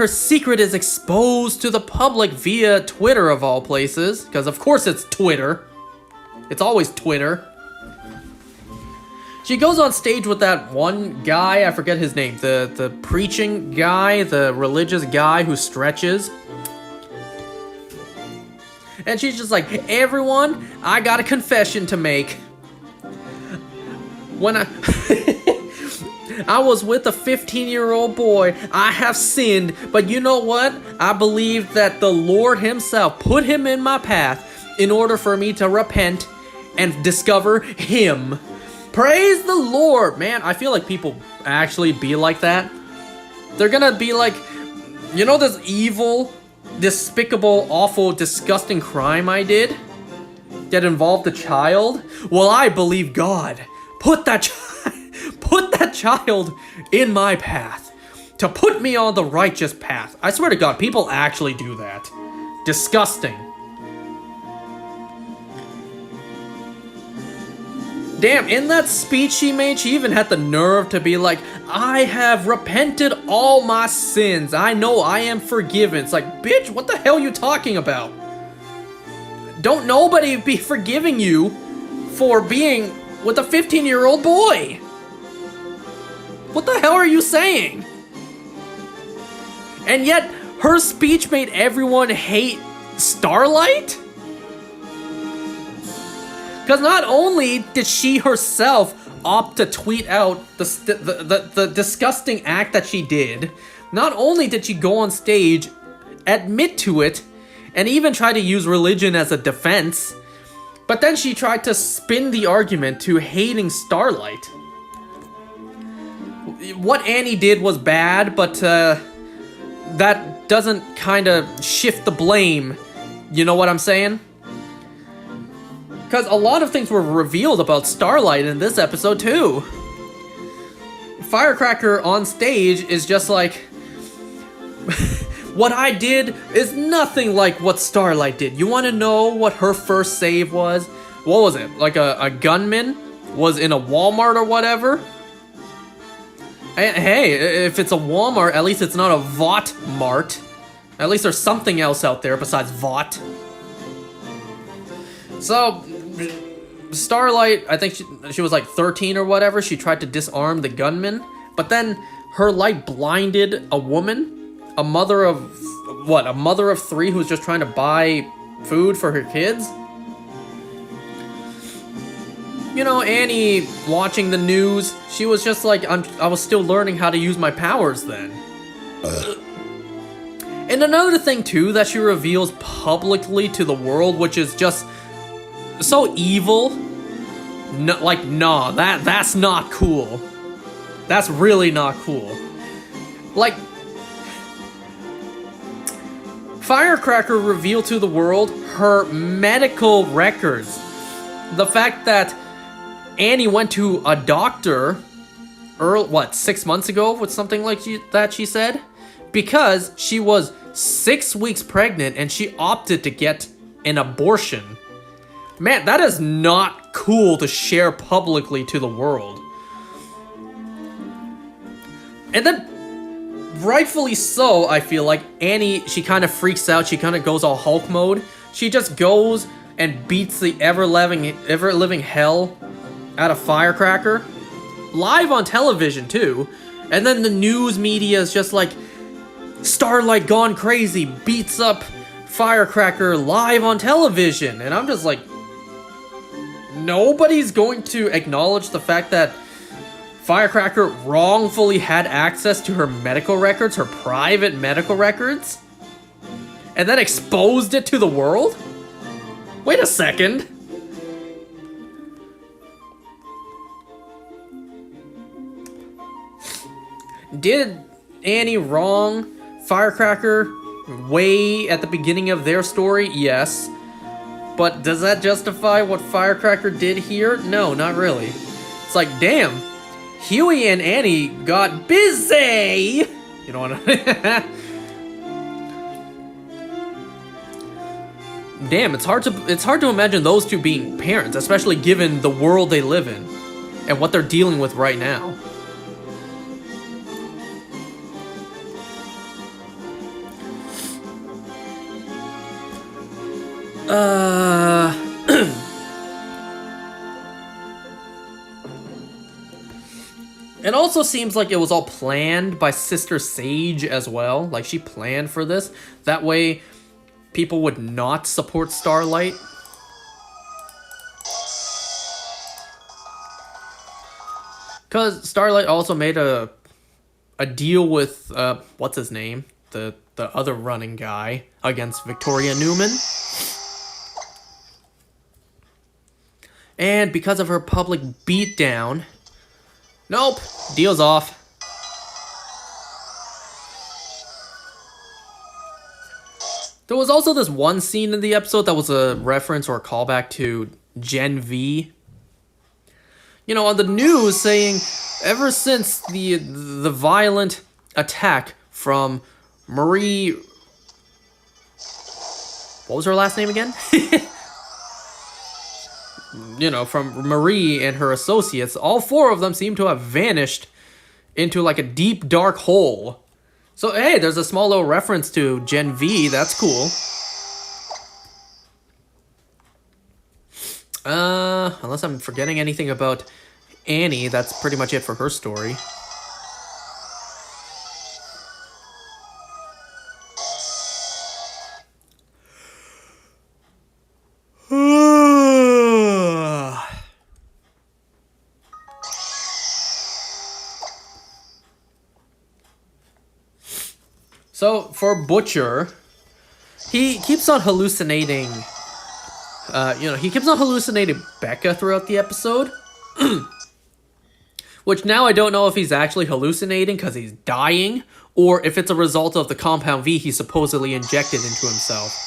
secret is exposed to the public via Twitter of all places, because of course it's Twitter. It's always Twitter. She goes on stage with that one guy, I forget his name, the preaching guy, the religious guy who stretches. And she's just like, everyone, I got a confession to make. When I was with a 15-year-old boy, I have sinned, but you know what? I believe that the Lord himself put him in my path in order for me to repent and discover him. Praise the Lord! Man, I feel like people actually be like that. They're gonna be like, you know this evil, despicable, awful, disgusting crime I did that involved a child? Well, I believe God put that child in my path to put me on the righteous path. I swear to God, people actually do that. Disgusting. Damn, in that speech she made, she even had the nerve to be like, I have repented all my sins. I know I am forgiven. It's like, bitch, what the hell are you talking about? Don't nobody be forgiving you for being with a 15-year-old boy. What the hell are you saying? And yet, her speech made everyone hate Starlight? Because not only did she herself opt to tweet out the disgusting act that she did, not only did she go on stage, admit to it, and even try to use religion as a defense, but then she tried to spin the argument to hating Starlight. What Annie did was bad, but that doesn't kind of shift the blame. You know what I'm saying? Because a lot of things were revealed about Starlight in this episode, too. Firecracker on stage is just like, what I did is nothing like what Starlight did. You want to know what her first save was? What was it? Like a gunman was in a Walmart or whatever? Hey, if it's a Walmart, at least it's not a Vought Mart. At least there's something else out there besides Vought. So, Starlight, I think she was like 13 or whatever. She tried to disarm the gunman, but then her light blinded a woman, a mother of 3 who was just trying to buy food for her kids. You know, Annie watching the news, she was just like, I was still learning how to use my powers then. And another thing too that she reveals publicly to the world, which is just so evil. No, like, nah, that's not cool. That's really not cool. Like, Firecracker revealed to the world her medical records. The fact that Annie went to a doctor, 6 months ago, with something like that she said? Because she was 6 weeks pregnant and she opted to get an abortion. Man, that is not cool to share publicly to the world. And then, rightfully so, I feel like Annie, she kind of freaks out. She kind of goes all Hulk mode. She just goes and beats the ever-living hell out of Firecracker. Live on television, too. And then the news media is just like, Starlight gone crazy, beats up Firecracker live on television. And I'm just like, nobody's going to acknowledge the fact that Firecracker wrongfully had access to her medical records, her private medical records, and then exposed it to the world? Wait a second. Did Annie wrong Firecracker way at the beginning of their story? Yes. But does that justify what Firecracker did here? No, not really. It's like, damn, Huey and Annie got busy! You know what I mean? Damn, it's hard to imagine those two being parents, especially given the world they live in and what they're dealing with right now. It also seems like it was all planned by Sister Sage as well. Like, she planned for this. That way, people would not support Starlight. Because Starlight also made a deal with, what's his name? The other running guy against Victoria Newman. And because of her public beatdown, nope, deal's off. There was also this one scene in the episode that was a reference or a callback to Gen V. You know, on the news saying, ever since the violent attack from Marie... What was her last name again? You know, from Marie and her associates, all four of them seem to have vanished into like a deep, dark hole. So, hey, there's a small little reference to Gen V. That's cool. Unless I'm forgetting anything about Annie, that's pretty much it for her story. So, for Butcher, he keeps on hallucinating, he keeps on hallucinating Becca throughout the episode. Which now I don't know if he's actually hallucinating because he's dying, or if it's a result of the compound V he supposedly injected into himself.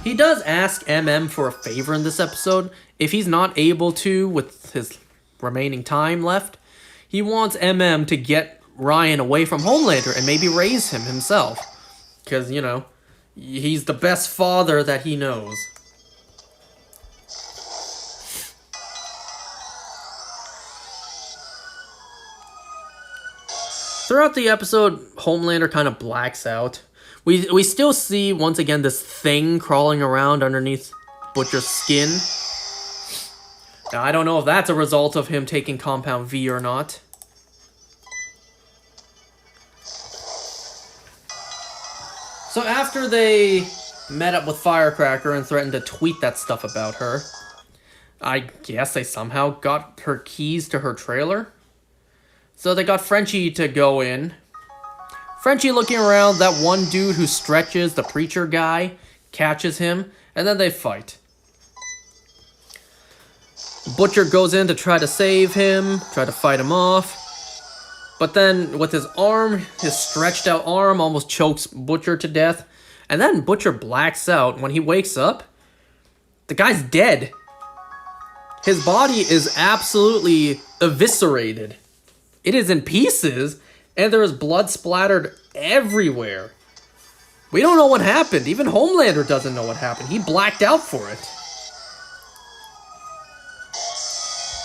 He does ask MM for a favor in this episode. If he's not able to, with his remaining time left, he wants MM to get Ryan away from Homelander and maybe raise him himself. Because, you know, he's the best father that he knows. Throughout the episode, Homelander kind of blacks out. We still see, once again, this thing crawling around underneath Butcher's skin. Now, I don't know if that's a result of him taking Compound V or not. So after they met up with Firecracker and threatened to tweet that stuff about her, I guess they somehow got her keys to her trailer. So they got Frenchie to go in. Frenchie looking around, that one dude who stretches, the preacher guy, catches him, and then they fight. Butcher goes in to try to save him, try to fight him off. But then with his arm, his stretched out arm almost chokes Butcher to death. And then Butcher blacks out. When he wakes up, the guy's dead. His body is absolutely eviscerated. It is in pieces, and there is blood splattered everywhere. We don't know what happened. Even Homelander doesn't know what happened. He blacked out for it.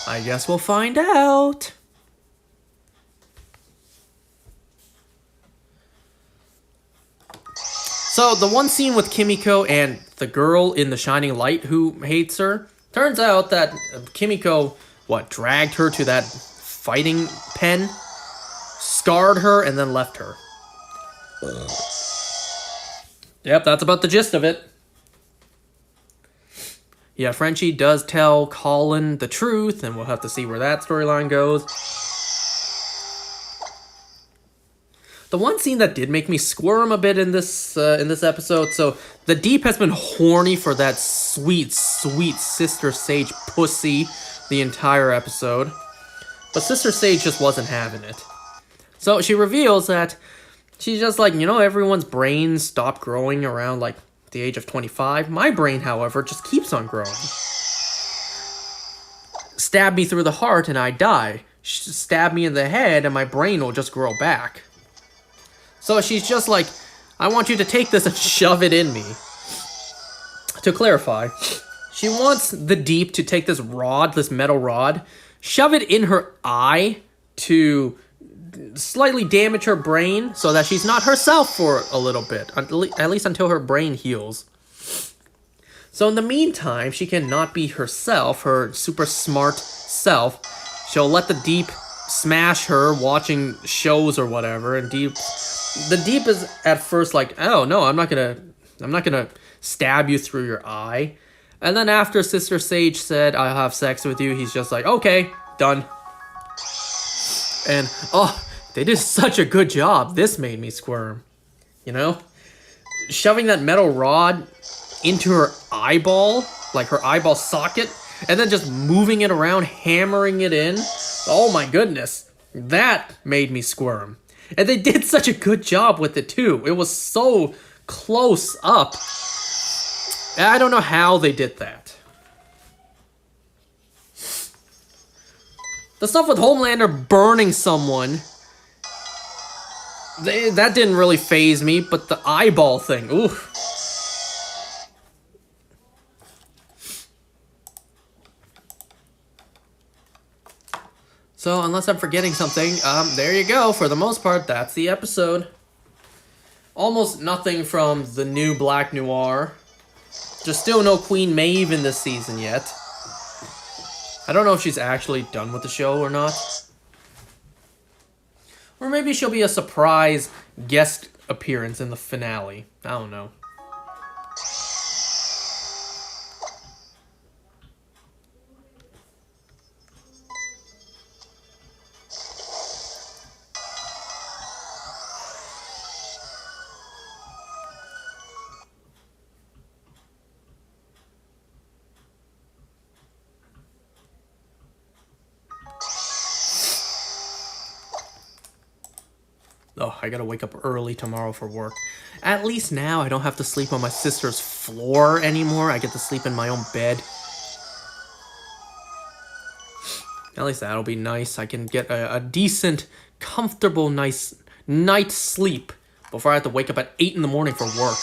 I guess we'll find out. So, the one scene with Kimiko and the girl in the shining light who hates her, turns out that Kimiko, dragged her to that fighting pen, scarred her, and then left her. Yep, that's about the gist of it. Yeah, Frenchie does tell Colin the truth, and we'll have to see where that storyline goes. The one scene that did make me squirm a bit in this episode, so the Deep has been horny for that sweet, sweet Sister Sage pussy the entire episode. But Sister Sage just wasn't having it. So she reveals that she's just like, everyone's brains stop growing around the age of 25. My brain, however, just keeps on growing. Stab me through the heart and I die. Stab me in the head and my brain will just grow back. So she's just like, I want you to take this and shove it in me. To clarify, she wants the Deep to take this rod, this metal rod, shove it in her eye to slightly damage her brain so that she's not herself for a little bit, at least until her brain heals. So in the meantime, she cannot be herself, her super smart self. She'll let the Deep smash her watching shows or whatever, and the Deep is at first like, oh no, I'm not gonna stab you through your eye. And then after Sister Sage said, I'll have sex with you, he's just like, okay, done. And, they did such a good job. This made me squirm. Shoving that metal rod into her eyeball, like her eyeball socket, and then just moving it around, hammering it in. Oh my goodness. That made me squirm. And they did such a good job with it too. It was so close up. I don't know how they did that. The stuff with Homelander burning someone, that didn't really faze me, but the eyeball thing, oof. So, unless I'm forgetting something, there you go. For the most part, that's the episode. Almost nothing from the new Black Noir. Just still no Queen Maeve in this season yet. I don't know if she's actually done with the show or not. Or maybe she'll be a surprise guest appearance in the finale. I don't know. Oh, I gotta wake up early tomorrow for work. At least now I don't have to sleep on my sister's floor anymore. I get to sleep in my own bed. At least that'll be nice. I can get a decent, comfortable, nice night's sleep before I have to wake up at 8 in the morning for work.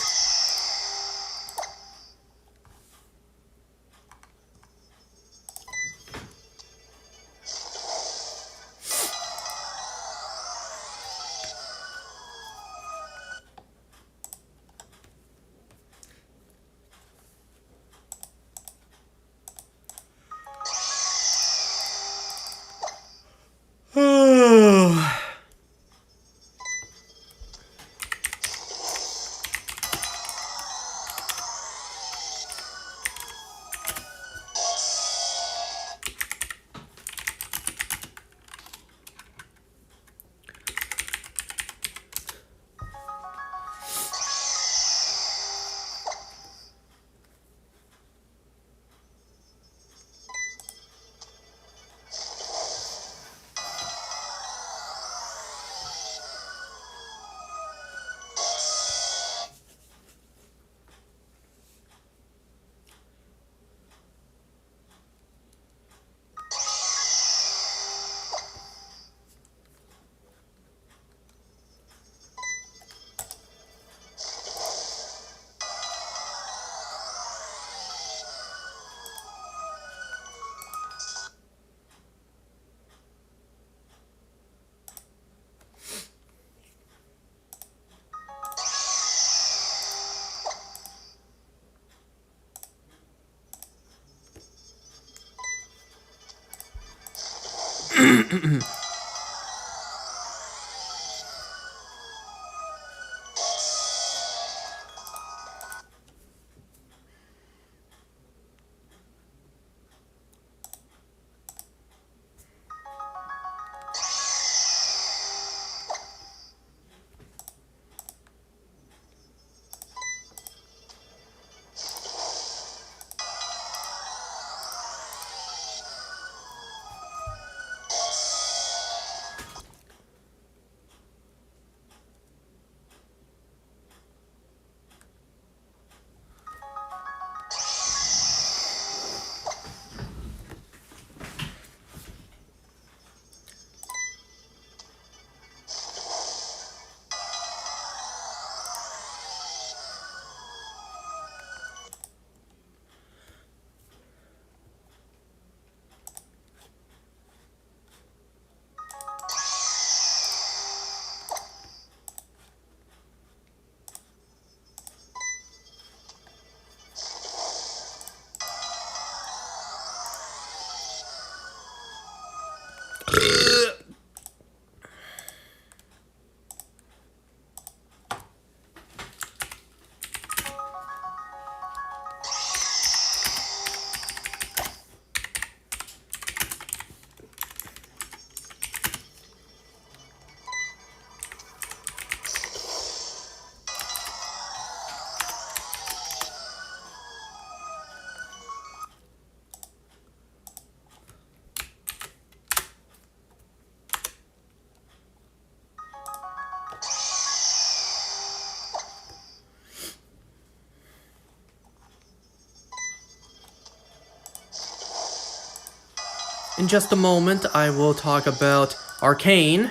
In just a moment, I will talk about Arcane.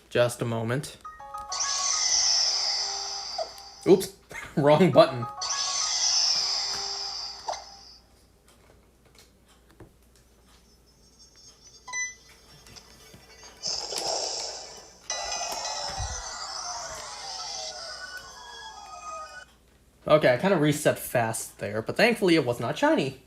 Just a moment. Oops, wrong button. Okay, I kind of reset fast there, but thankfully it was not shiny.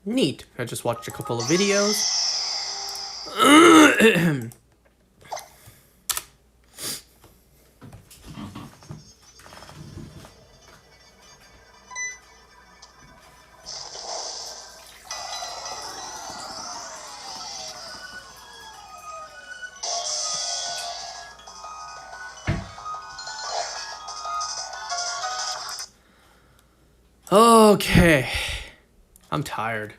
Neat. I just watched a couple of videos. Okay. I'm tired.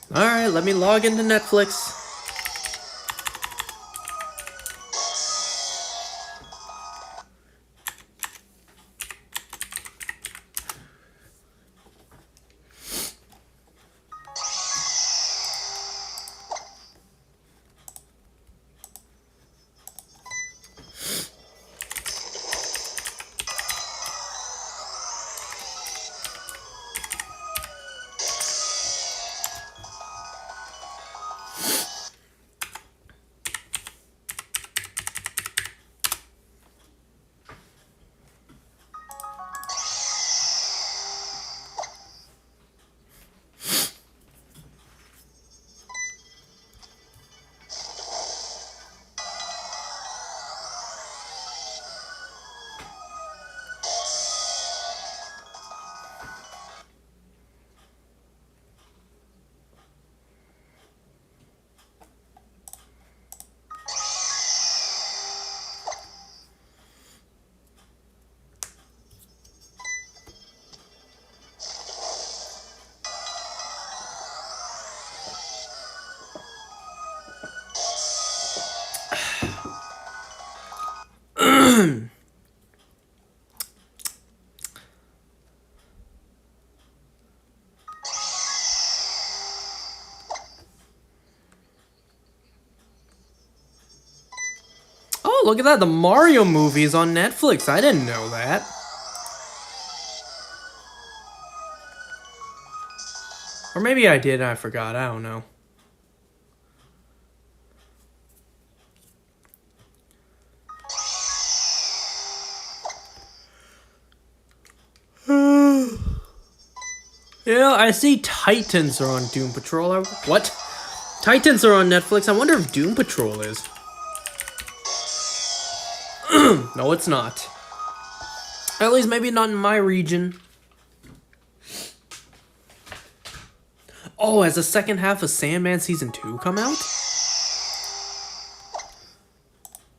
Alright, let me log into Netflix. Oh, look at that. The Mario movie is on Netflix. I didn't know that. Or maybe I did and I forgot. I don't know. Yeah, I see Titans are on Doom Patrol. What? Titans are on Netflix. I wonder if Doom Patrol is. No, it's not. At least maybe not in my region. Oh, has the second half of Sandman Season 2 come out?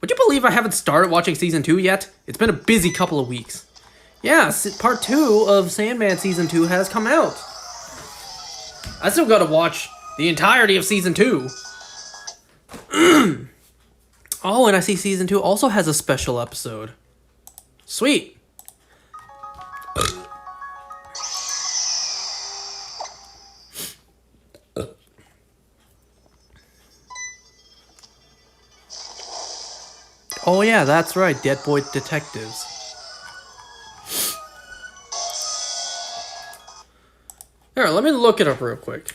Would you believe I haven't started watching Season 2 yet? It's been a busy couple of weeks. Yeah, part 2 of Sandman Season 2 has come out. I still gotta watch the entirety of Season 2. Oh, and I see Season 2 also has a special episode. Sweet. Oh yeah, that's right, Dead Boy Detectives. Here, let me look it up real quick.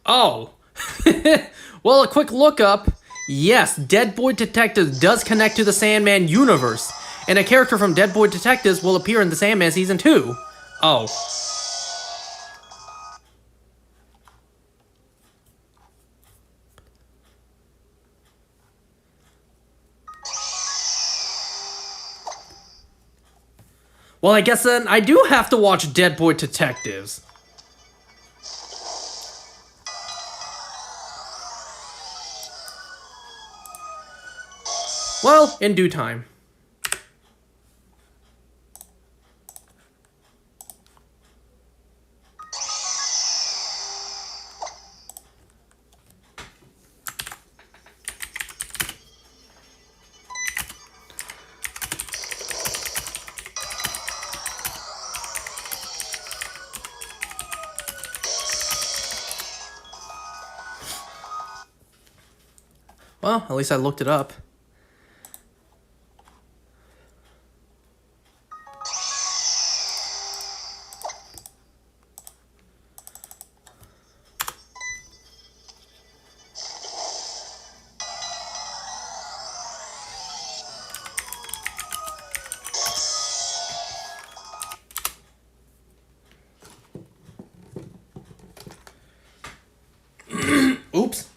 Oh. Well, a quick look up. Yes, Dead Boy Detectives does connect to the Sandman universe, and a character from Dead Boy Detectives will appear in the Sandman Season 2. Oh. Well, I guess then I do have to watch Dead Boy Detectives. Well, in due time. Well, at least I looked it up. Oops.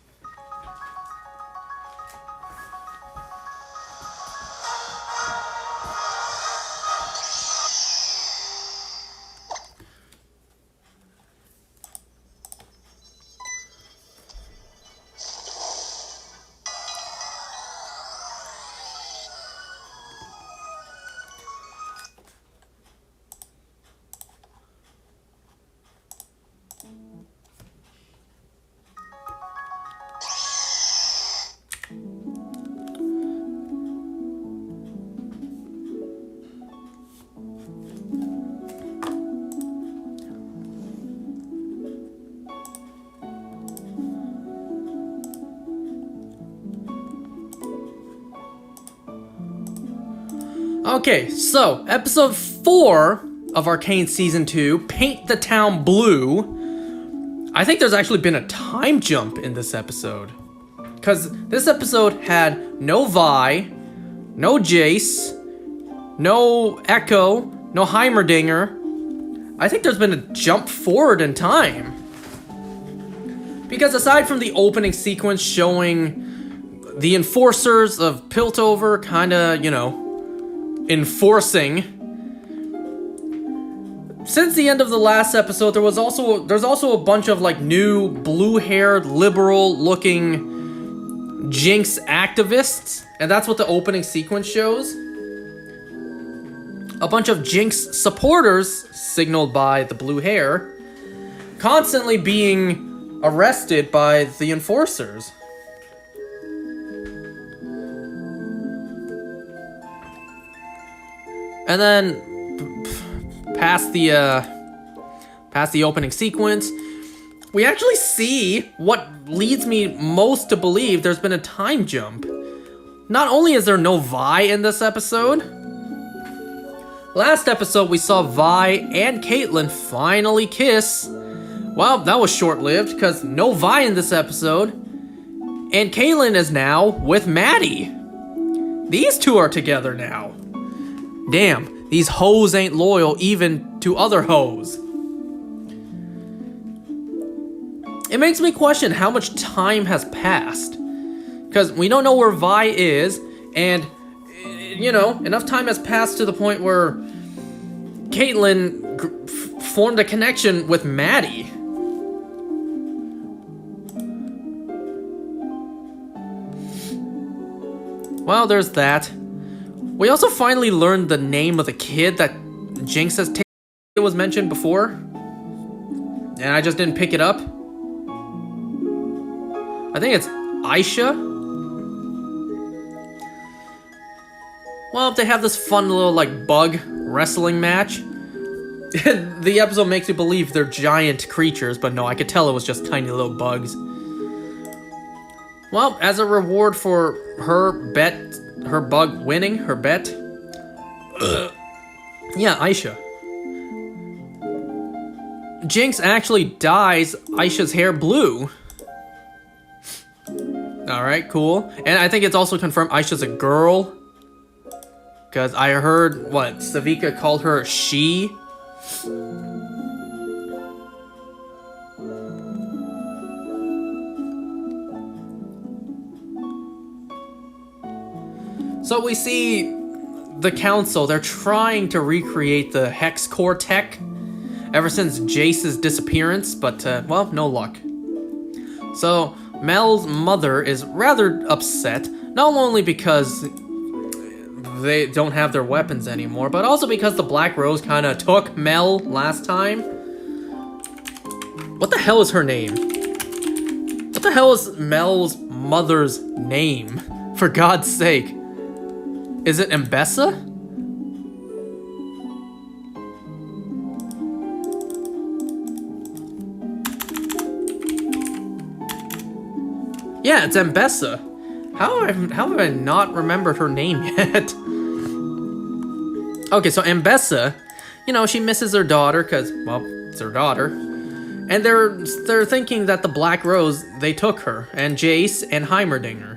Okay, so episode 4 of Arcane Season 2, Paint the Town Blue. I think there's actually been a time jump in this episode. Because this episode had no Vi, no Jace, no Echo, no Heimerdinger. I think there's been a jump forward in time. Because aside from the opening sequence showing the enforcers of Piltover kinda, you know, enforcing. Since the end of the last episode, there's also a bunch of like new blue-haired, liberal-looking Jinx activists, and that's what the opening sequence shows. A bunch of Jinx supporters, signaled by the blue hair, constantly being arrested by the enforcers. And then, past the opening sequence, we actually see what leads me most to believe there's been a time jump. Not only is there no Vi in this episode, last episode we saw Vi and Caitlyn finally kiss. Well, that was short-lived, because no Vi in this episode, and Caitlyn is now with Maddie. These two are together now. Damn, these hoes ain't loyal even to other hoes. It makes me question how much time has passed. Because we don't know where Vi is, and, you know, enough time has passed to the point where Caitlyn formed a connection with Maddie. Well, there's that. We also finally learned the name of the kid that Jinx has taken. It was mentioned before, and I just didn't pick it up. I think it's Aisha. Well, they have this fun little like bug wrestling match. The episode makes you believe they're giant creatures, but no, I could tell it was just tiny little bugs. Well, as a reward for her bug winning her bet. Yeah, Aisha. Jinx actually dyes Aisha's hair blue. Alright, cool. And I think it's also confirmed Aisha's a girl. Because I heard, Savika called her she. So we see the council, they're trying to recreate the Hex Core tech ever since Jace's disappearance, but, well, no luck. So, Mel's mother is rather upset, not only because they don't have their weapons anymore, but also because the Black Rose kind of took Mel last time. What the hell is her name? What the hell is Mel's mother's name? For God's sake. Is it Mbessa? Yeah, it's Mbessa. How have I not remembered her name yet? Okay, so Ambessa, you know, she misses her daughter because, well, it's her daughter. And they're thinking that the Black Rose, they took her, and Jace and Heimerdinger.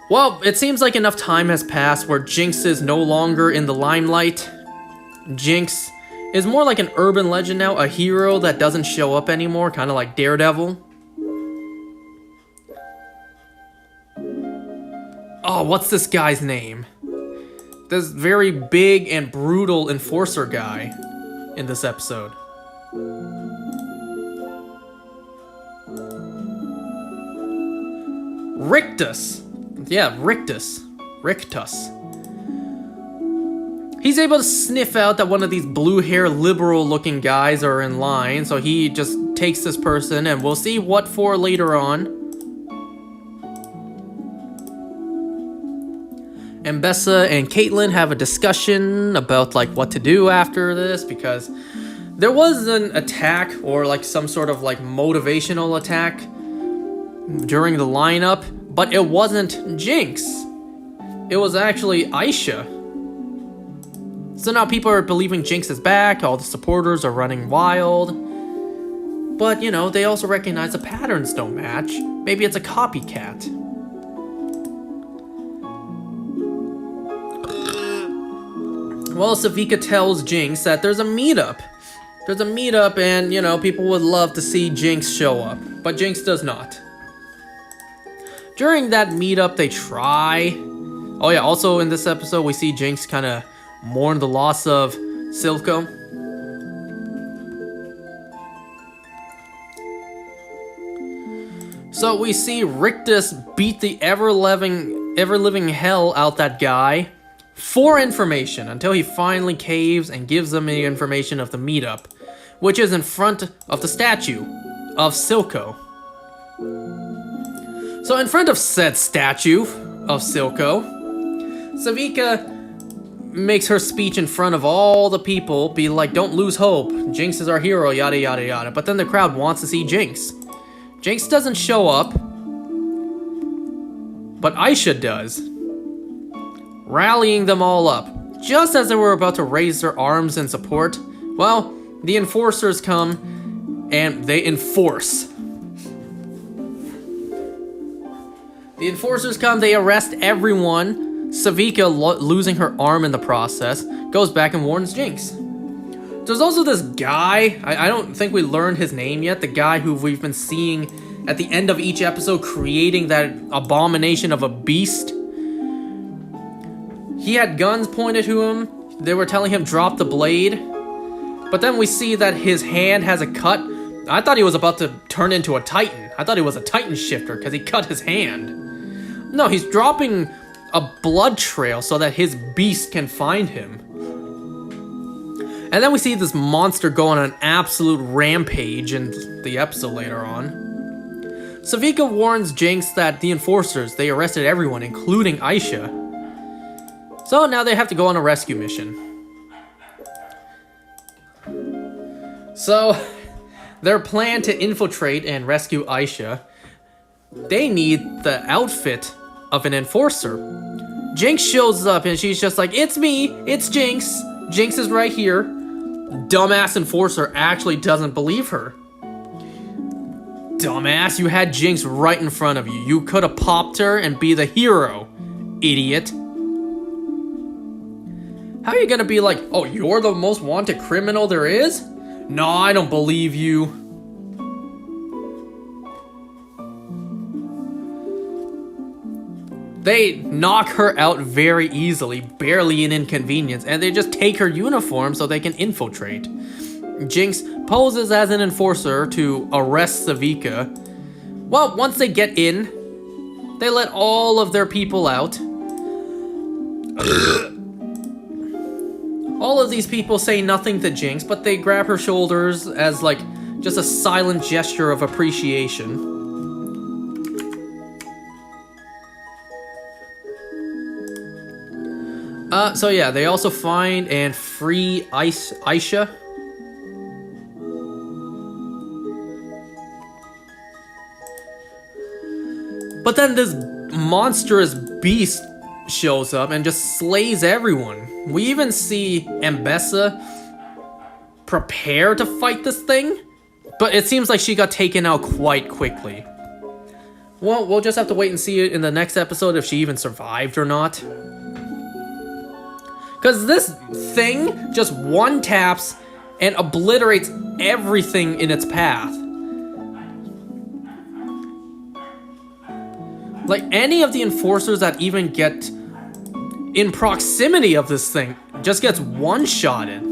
Well, it seems like enough time has passed where Jinx is no longer in the limelight. Jinx is more like an urban legend now, a hero that doesn't show up anymore, kind of like Daredevil. Oh, what's this guy's name? This very big and brutal enforcer guy in this episode. Rictus. Yeah, Rictus. He's able to sniff out that one of these blue-hair liberal-looking guys are in line, so he just takes this person, and we'll see what for later on. Ambessa and Caitlyn have a discussion about like what to do after this, because there was an attack or like some sort of like motivational attack during the lineup, but it wasn't Jinx. It was actually Aisha. So now people are believing Jinx is back, all the supporters are running wild. But, you know, they also recognize the patterns don't match. Maybe it's a copycat. Well, Savika tells Jinx that there's a meetup. There's a meetup and, you know, people would love to see Jinx show up. But Jinx does not. During that meetup, they try. Oh yeah, also in this episode, we see Jinx kind of mourn the loss of Silco. So we see Rictus beat the ever-living hell out that guy for information until he finally caves and gives them the information of the meetup, which is in front of the statue of Silco. So in front of said statue of Silco, Savika makes her speech in front of all the people, be like, don't lose hope, Jinx is our hero, yada yada yada. But then the crowd wants to see Jinx. Jinx doesn't show up, but Aisha does, rallying them all up. Just as they were about to raise their arms in support, well, the enforcers come and they enforce. The enforcers come, they arrest everyone. Savika, losing her arm in the process, goes back and warns Jinx. There's also this guy, I don't think we learned his name yet, the guy who we've been seeing at the end of each episode creating that abomination of a beast. He had guns pointed to him, they were telling him drop the blade, but then we see that his hand has a cut. I thought he was about to turn into a titan. I thought he was a titan shifter because he cut his hand. No, he's dropping a blood trail so that his beast can find him. And then we see this monster go on an absolute rampage in the episode later on. Savika warns Jinx that the enforcers, they arrested everyone, including Aisha. So now they have to go on a rescue mission. So, their plan to infiltrate and rescue Aisha, they need the outfit of an enforcer. Jinx shows up and she's just like, it's me, it's Jinx. Jinx is right here. Dumbass enforcer actually doesn't believe her. Dumbass, you had Jinx right in front of you. You could have popped her and be the hero, idiot. How are you gonna be like, oh, you're the most wanted criminal there is? No, I don't believe you. They knock her out very easily, barely an inconvenience, and they just take her uniform so they can infiltrate. Jinx poses as an enforcer to arrest Savika. Well, once they get in, they let all of their people out. All of these people say nothing to Jinx, but they grab her shoulders as like just a silent gesture of appreciation. So yeah, they also find and free Aisha. But then this monstrous beast shows up and just slays everyone. We even see Ambessa prepare to fight this thing, but it seems like she got taken out quite quickly. Well, we'll just have to wait and see it in the next episode if she even survived or not. Because this thing just one taps and obliterates everything in its path. Like, any of the enforcers that even get in proximity of this thing just gets one-shotted.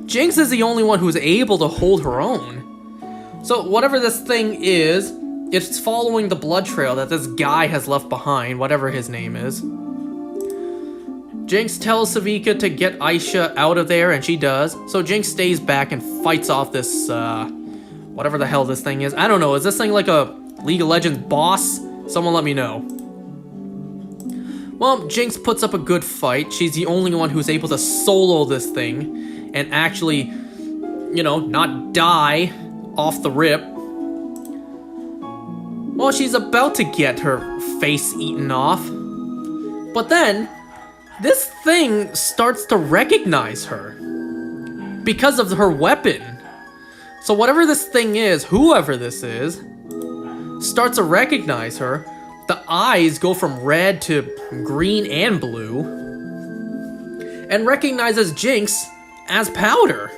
Jinx is the only one who's able to hold her own. So whatever this thing is, it's following the blood trail that this guy has left behind, whatever his name is. Jinx tells Savika to get Aisha out of there, and she does. So Jinx stays back and fights off this, whatever the hell this thing is. I don't know, is this thing like a League of Legends boss? Someone let me know. Well, Jinx puts up a good fight. She's the only one who's able to solo this thing and actually, you know, not die off the rip. Well, she's about to get her face eaten off. But then, this thing starts to recognize her because of her weapon. So whatever this thing is, whoever this is, starts to recognize her. The eyes go from red to green and blue, and recognizes Jinx as Powder.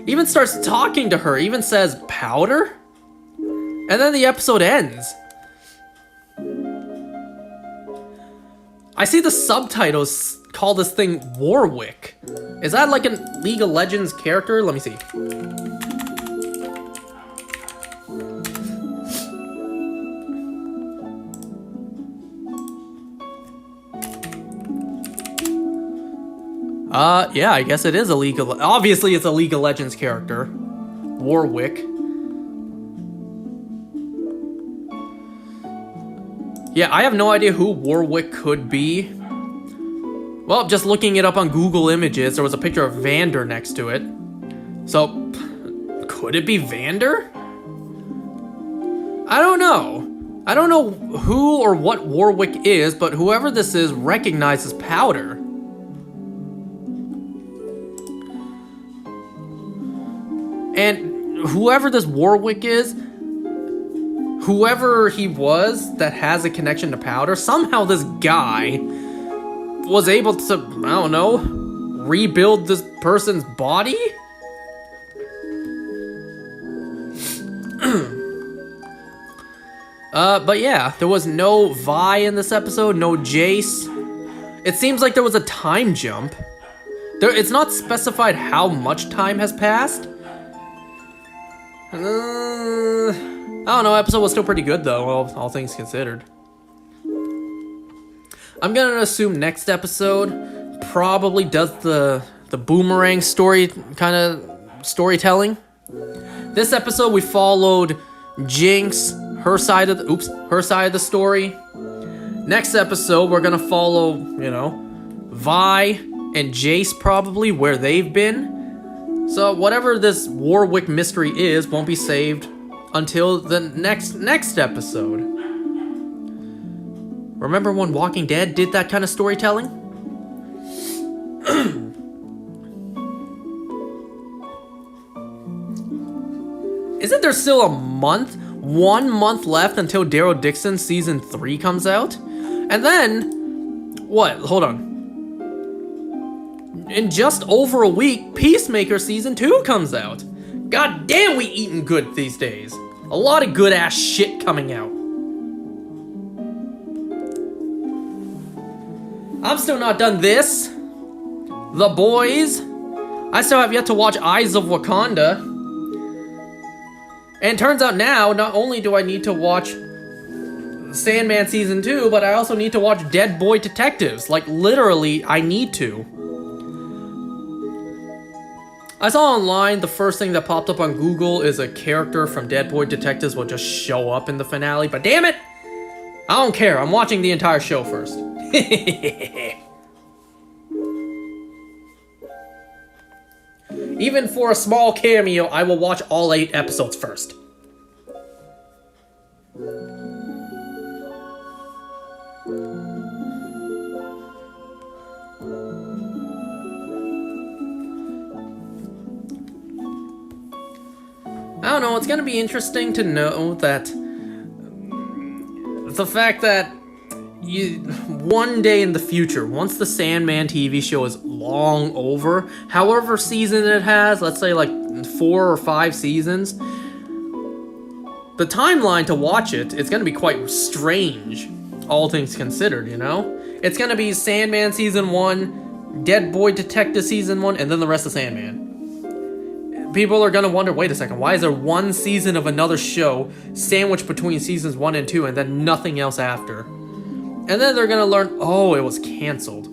Even starts talking to her, even says, "Powder?" And then the episode ends. I see the subtitles call this thing Warwick. Is that like a League of Legends character? Let me see. Yeah, I guess it is a League of... Obviously, it's a League of Legends character. Warwick. Yeah, I have no idea who Warwick could be. Well, just looking it up on Google Images, there was a picture of Vander next to it. So, could it be Vander? I don't know. I don't know who or what Warwick is, but whoever this is recognizes Powder. And whoever this Warwick is, whoever he was that has a connection to Powder, somehow this guy was able to, I don't know, rebuild this person's body? But yeah, there was no Vi in this episode, no Jace. It seems like there was a time jump. It's not specified how much time has passed. I don't know, episode was still pretty good though, all things considered. I'm gonna assume next episode probably does the boomerang story kind of storytelling. This episode we followed Jinx, her side of the story. Next episode we're gonna follow, you know, Vi and Jace probably where they've been. So whatever this Warwick mystery is won't be saved until the next episode. Remember when Walking Dead did that kind of storytelling? Isn't there still a month? 1 month left until Daryl Dixon Season 3 comes out? And then... what? Hold on. In just over a week, Peacemaker Season 2 comes out. God damn, we eating good these days. A lot of good ass shit coming out. I'm still not done this. The Boys. I still have yet to watch Eyes of Wakanda. And it turns out now, not only do I need to watch Sandman Season 2, but I also need to watch Dead Boy Detectives. Like, literally, I need to. I saw online the first thing that popped up on Google is a character from Dead Boy Detectives will just show up in the finale, but damn it! I don't care, I'm watching the entire show first. Even for a small cameo, I will watch all 8 episodes first. I don't know, it's gonna be interesting to know that the fact that one day in the future, once the Sandman TV show is long over, however season it has, let's say like 4 or 5 seasons, the timeline to watch it's gonna be quite strange, all things considered, you know? It's gonna be Sandman Season 1, Dead Boy Detective Season 1, and then the rest of Sandman. People are gonna wonder, wait a second, why is there one season of another show sandwiched between seasons 1 and 2 and then nothing else after? And then they're gonna learn, oh, it was canceled.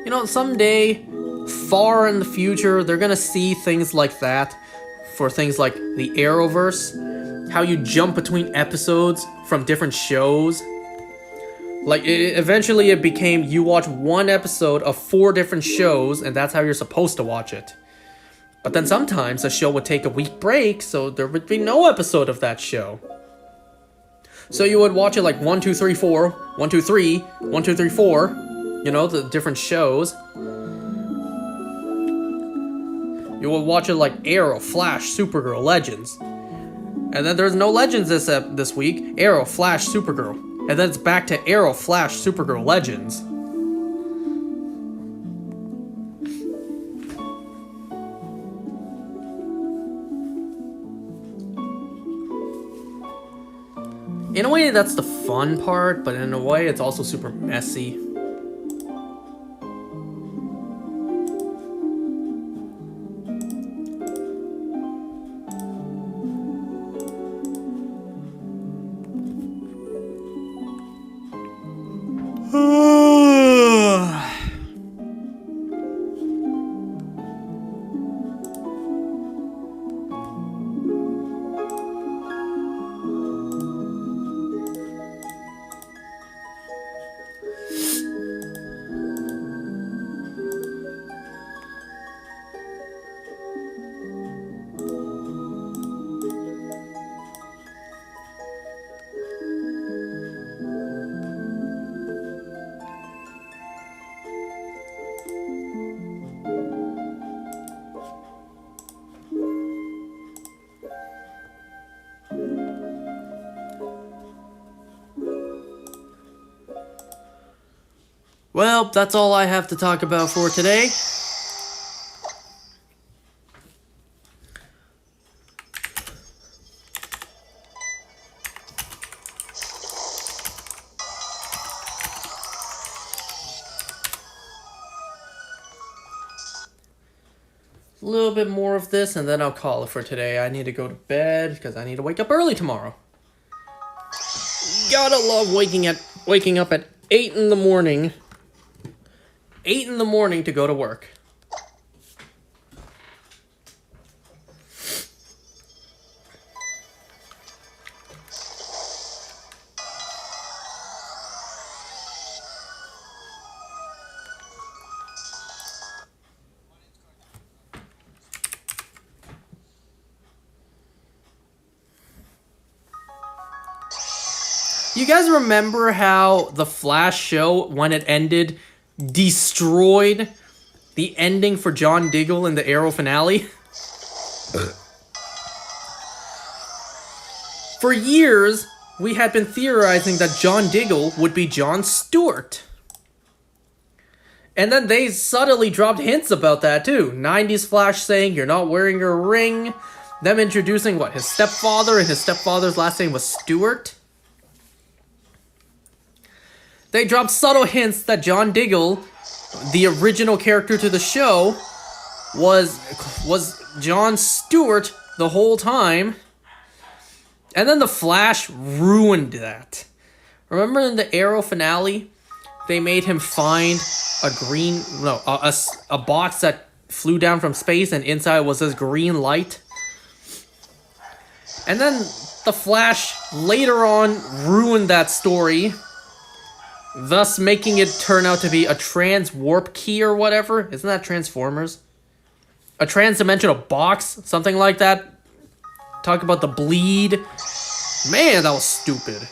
You know, someday, far in the future, they're gonna see things like that for things like the Arrowverse, how you jump between episodes from different shows. Like, eventually it became you watch one episode of 4 different shows, and that's how you're supposed to watch it. But then sometimes a show would take a week break, so there would be no episode of that show. So you would watch it like 1, 2, 3, 4, 1, 2, 3, 1, 2, 3, 4. You know, the different shows. You will watch it like Arrow, Flash, Supergirl, Legends. And then there's no Legends this week. Arrow, Flash, Supergirl. And then it's back to Arrow, Flash, Supergirl, Legends. In a way, that's the fun part, but in a way, it's also super messy. Well, that's all I have to talk about for today. A little bit more of this and then I'll call it for today. I need to go to bed because I need to wake up early tomorrow. Gotta love waking up at 8 in the morning. 8 in the morning to go to work. You guys remember how the Flash show, when it ended, destroyed the ending for John Diggle in the Arrow finale? For years, we had been theorizing that John Diggle would be Jon Stewart. And then they subtly dropped hints about that too. 90s Flash saying, "You're not wearing your ring." Them introducing, his stepfather, and his stepfather's last name was Stewart. They dropped subtle hints that John Diggle, the original character to the show, was Jon Stewart the whole time. And then the Flash ruined that. Remember in the Arrow finale, they made him find a box that flew down from space and inside was this green light? And then the Flash later on ruined that story, thus making it turn out to be a trans warp key or whatever. Isn't that Transformers? a trans-dimensional box, something like that. Talk about the bleed. Man, that was stupid.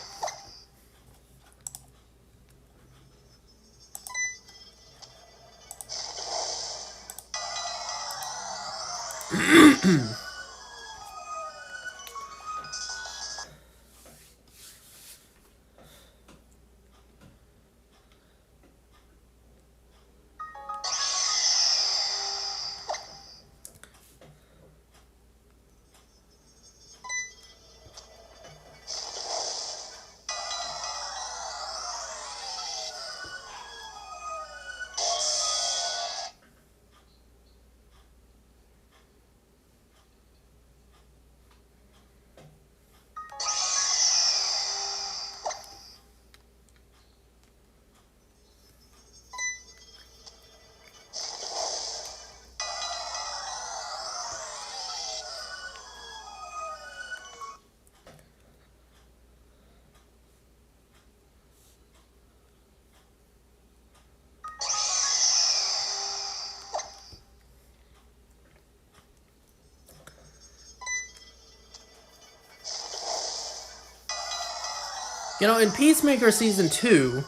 You know, in Peacemaker Season 2,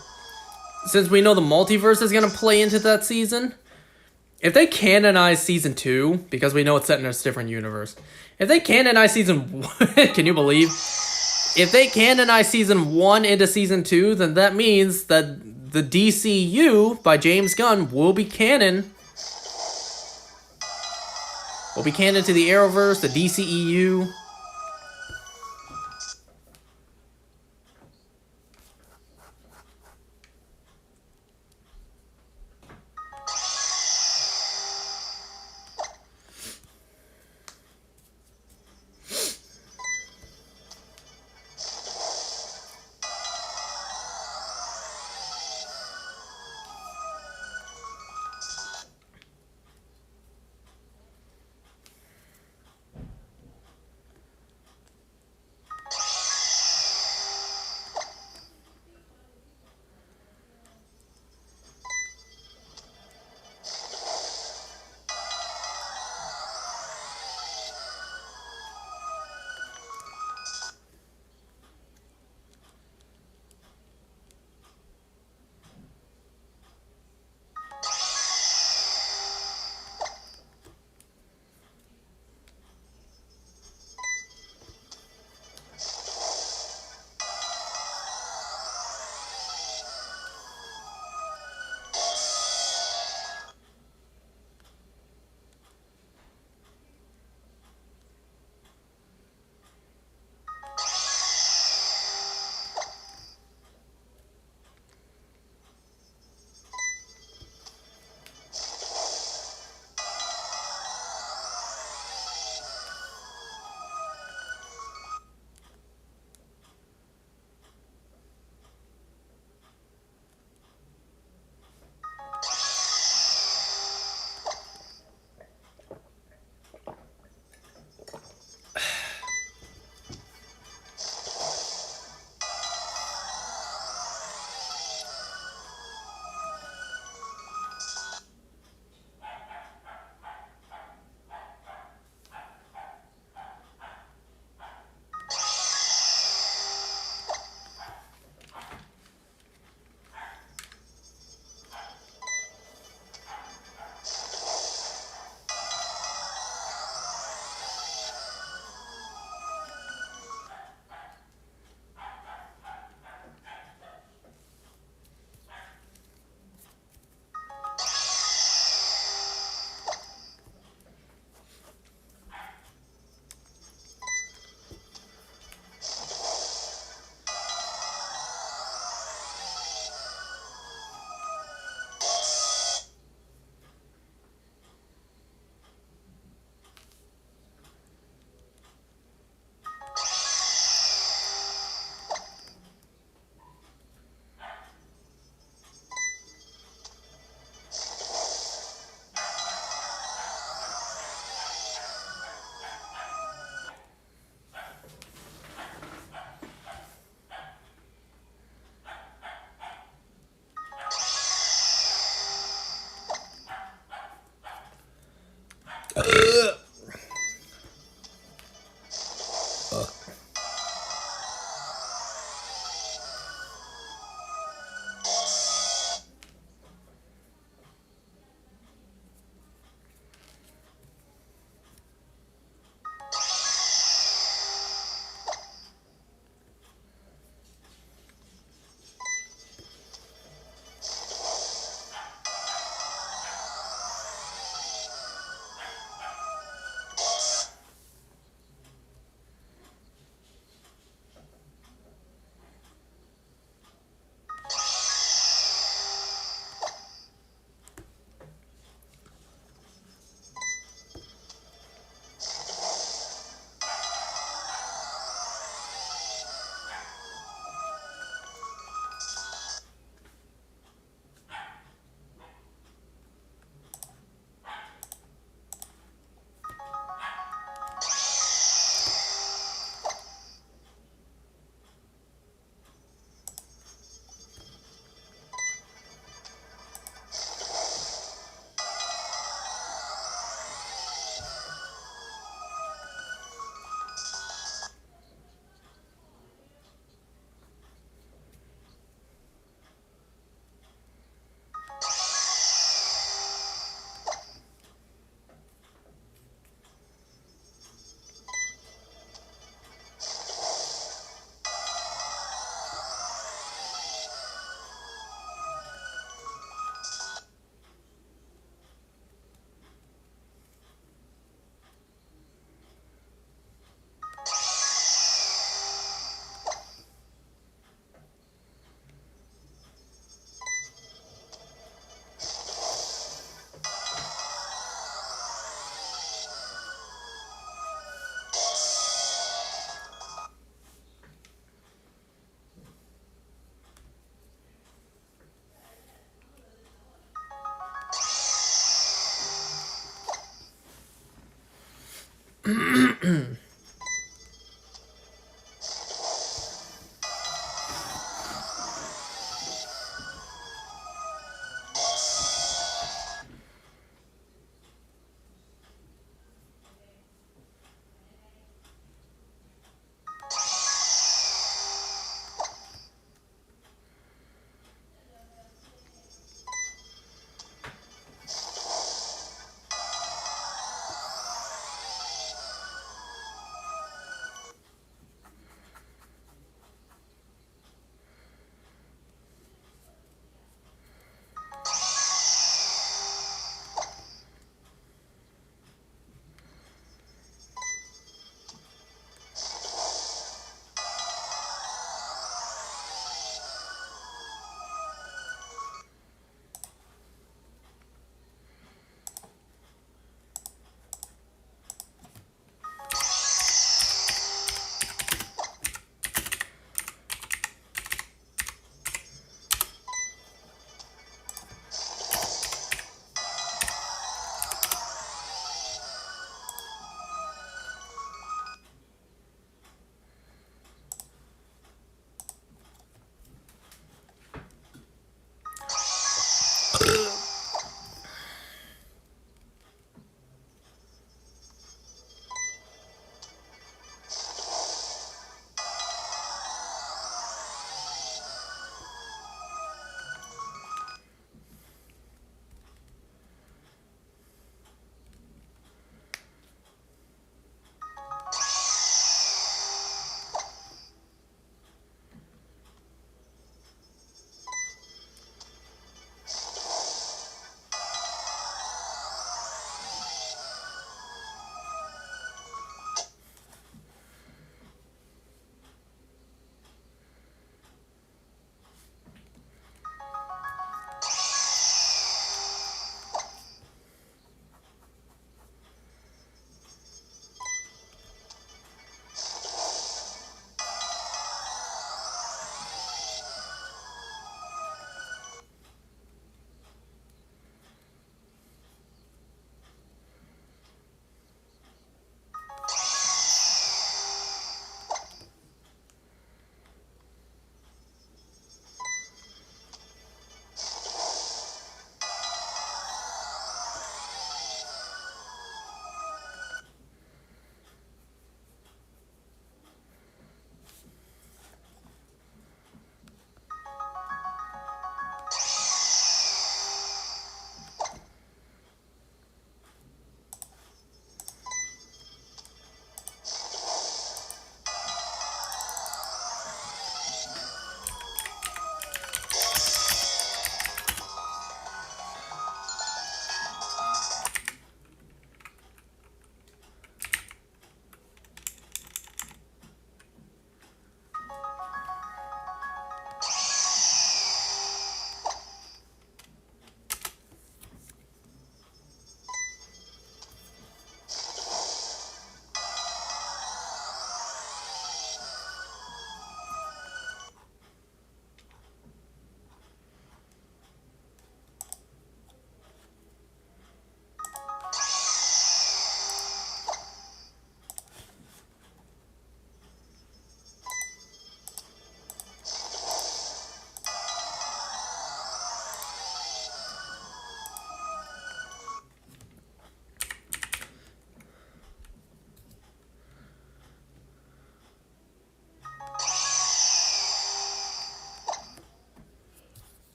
since we know the multiverse is going to play into that season, if they canonize Season 2, because we know it's set in a different universe, if they canonize Season 1, can you believe? If they canonize Season 1 into Season 2, then that means that the DCU by James Gunn will be canon. Will be canon to the Arrowverse, the DCEU.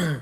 Hey!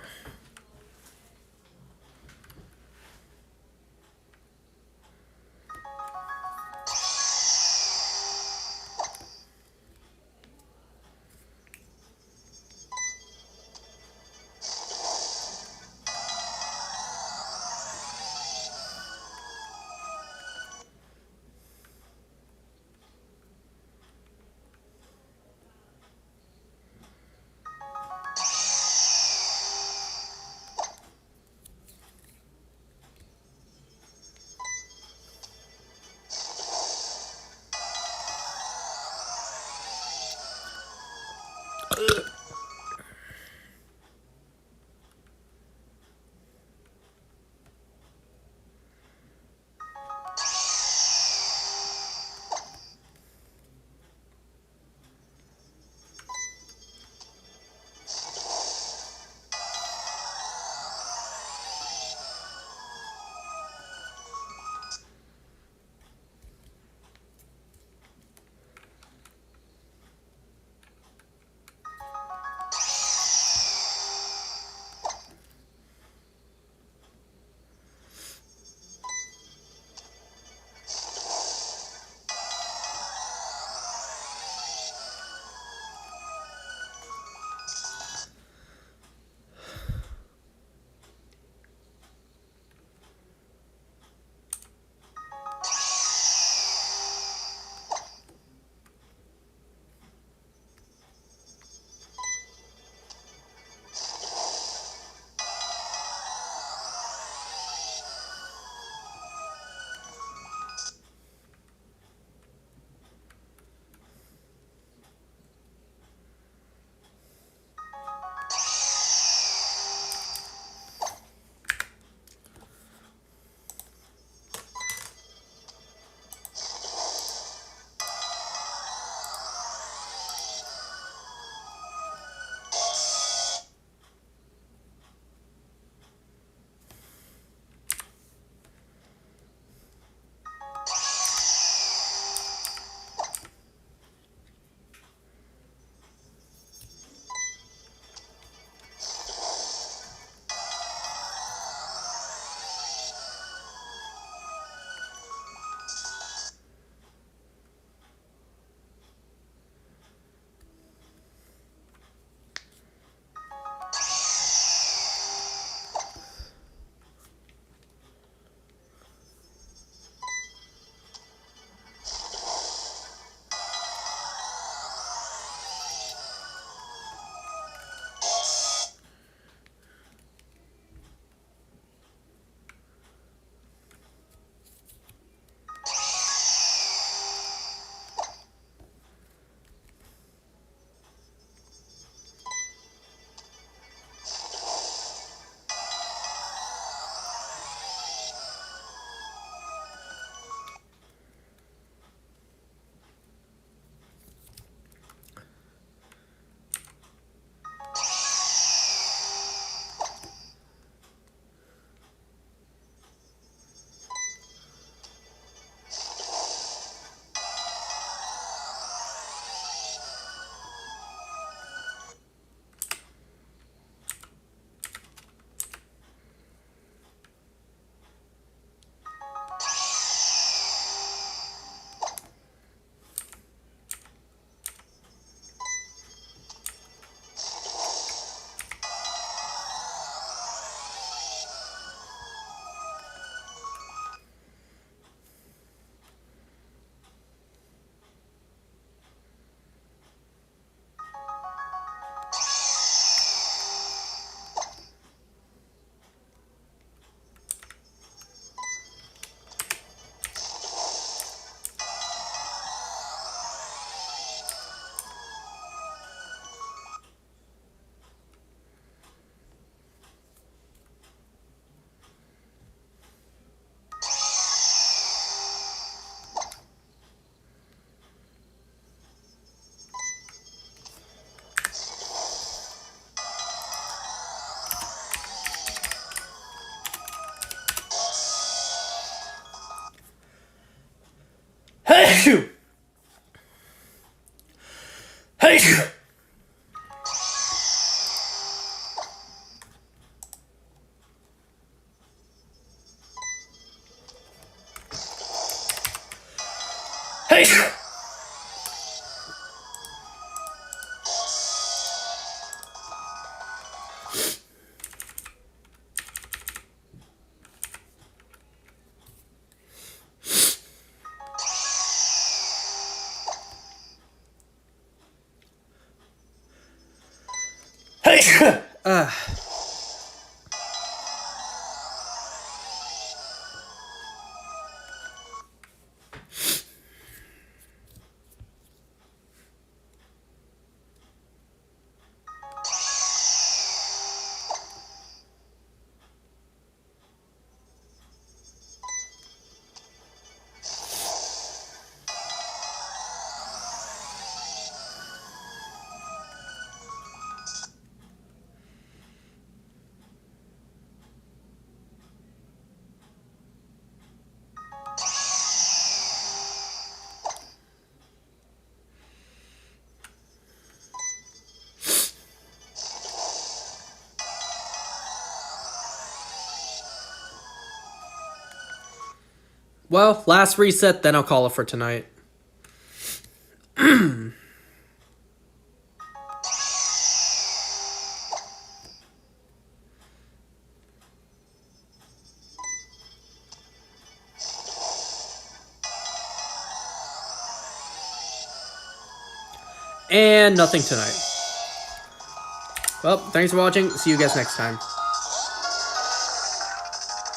Hey! Well, last reset, then I'll call it for tonight. And nothing tonight. Well, thanks for watching. See you guys next time.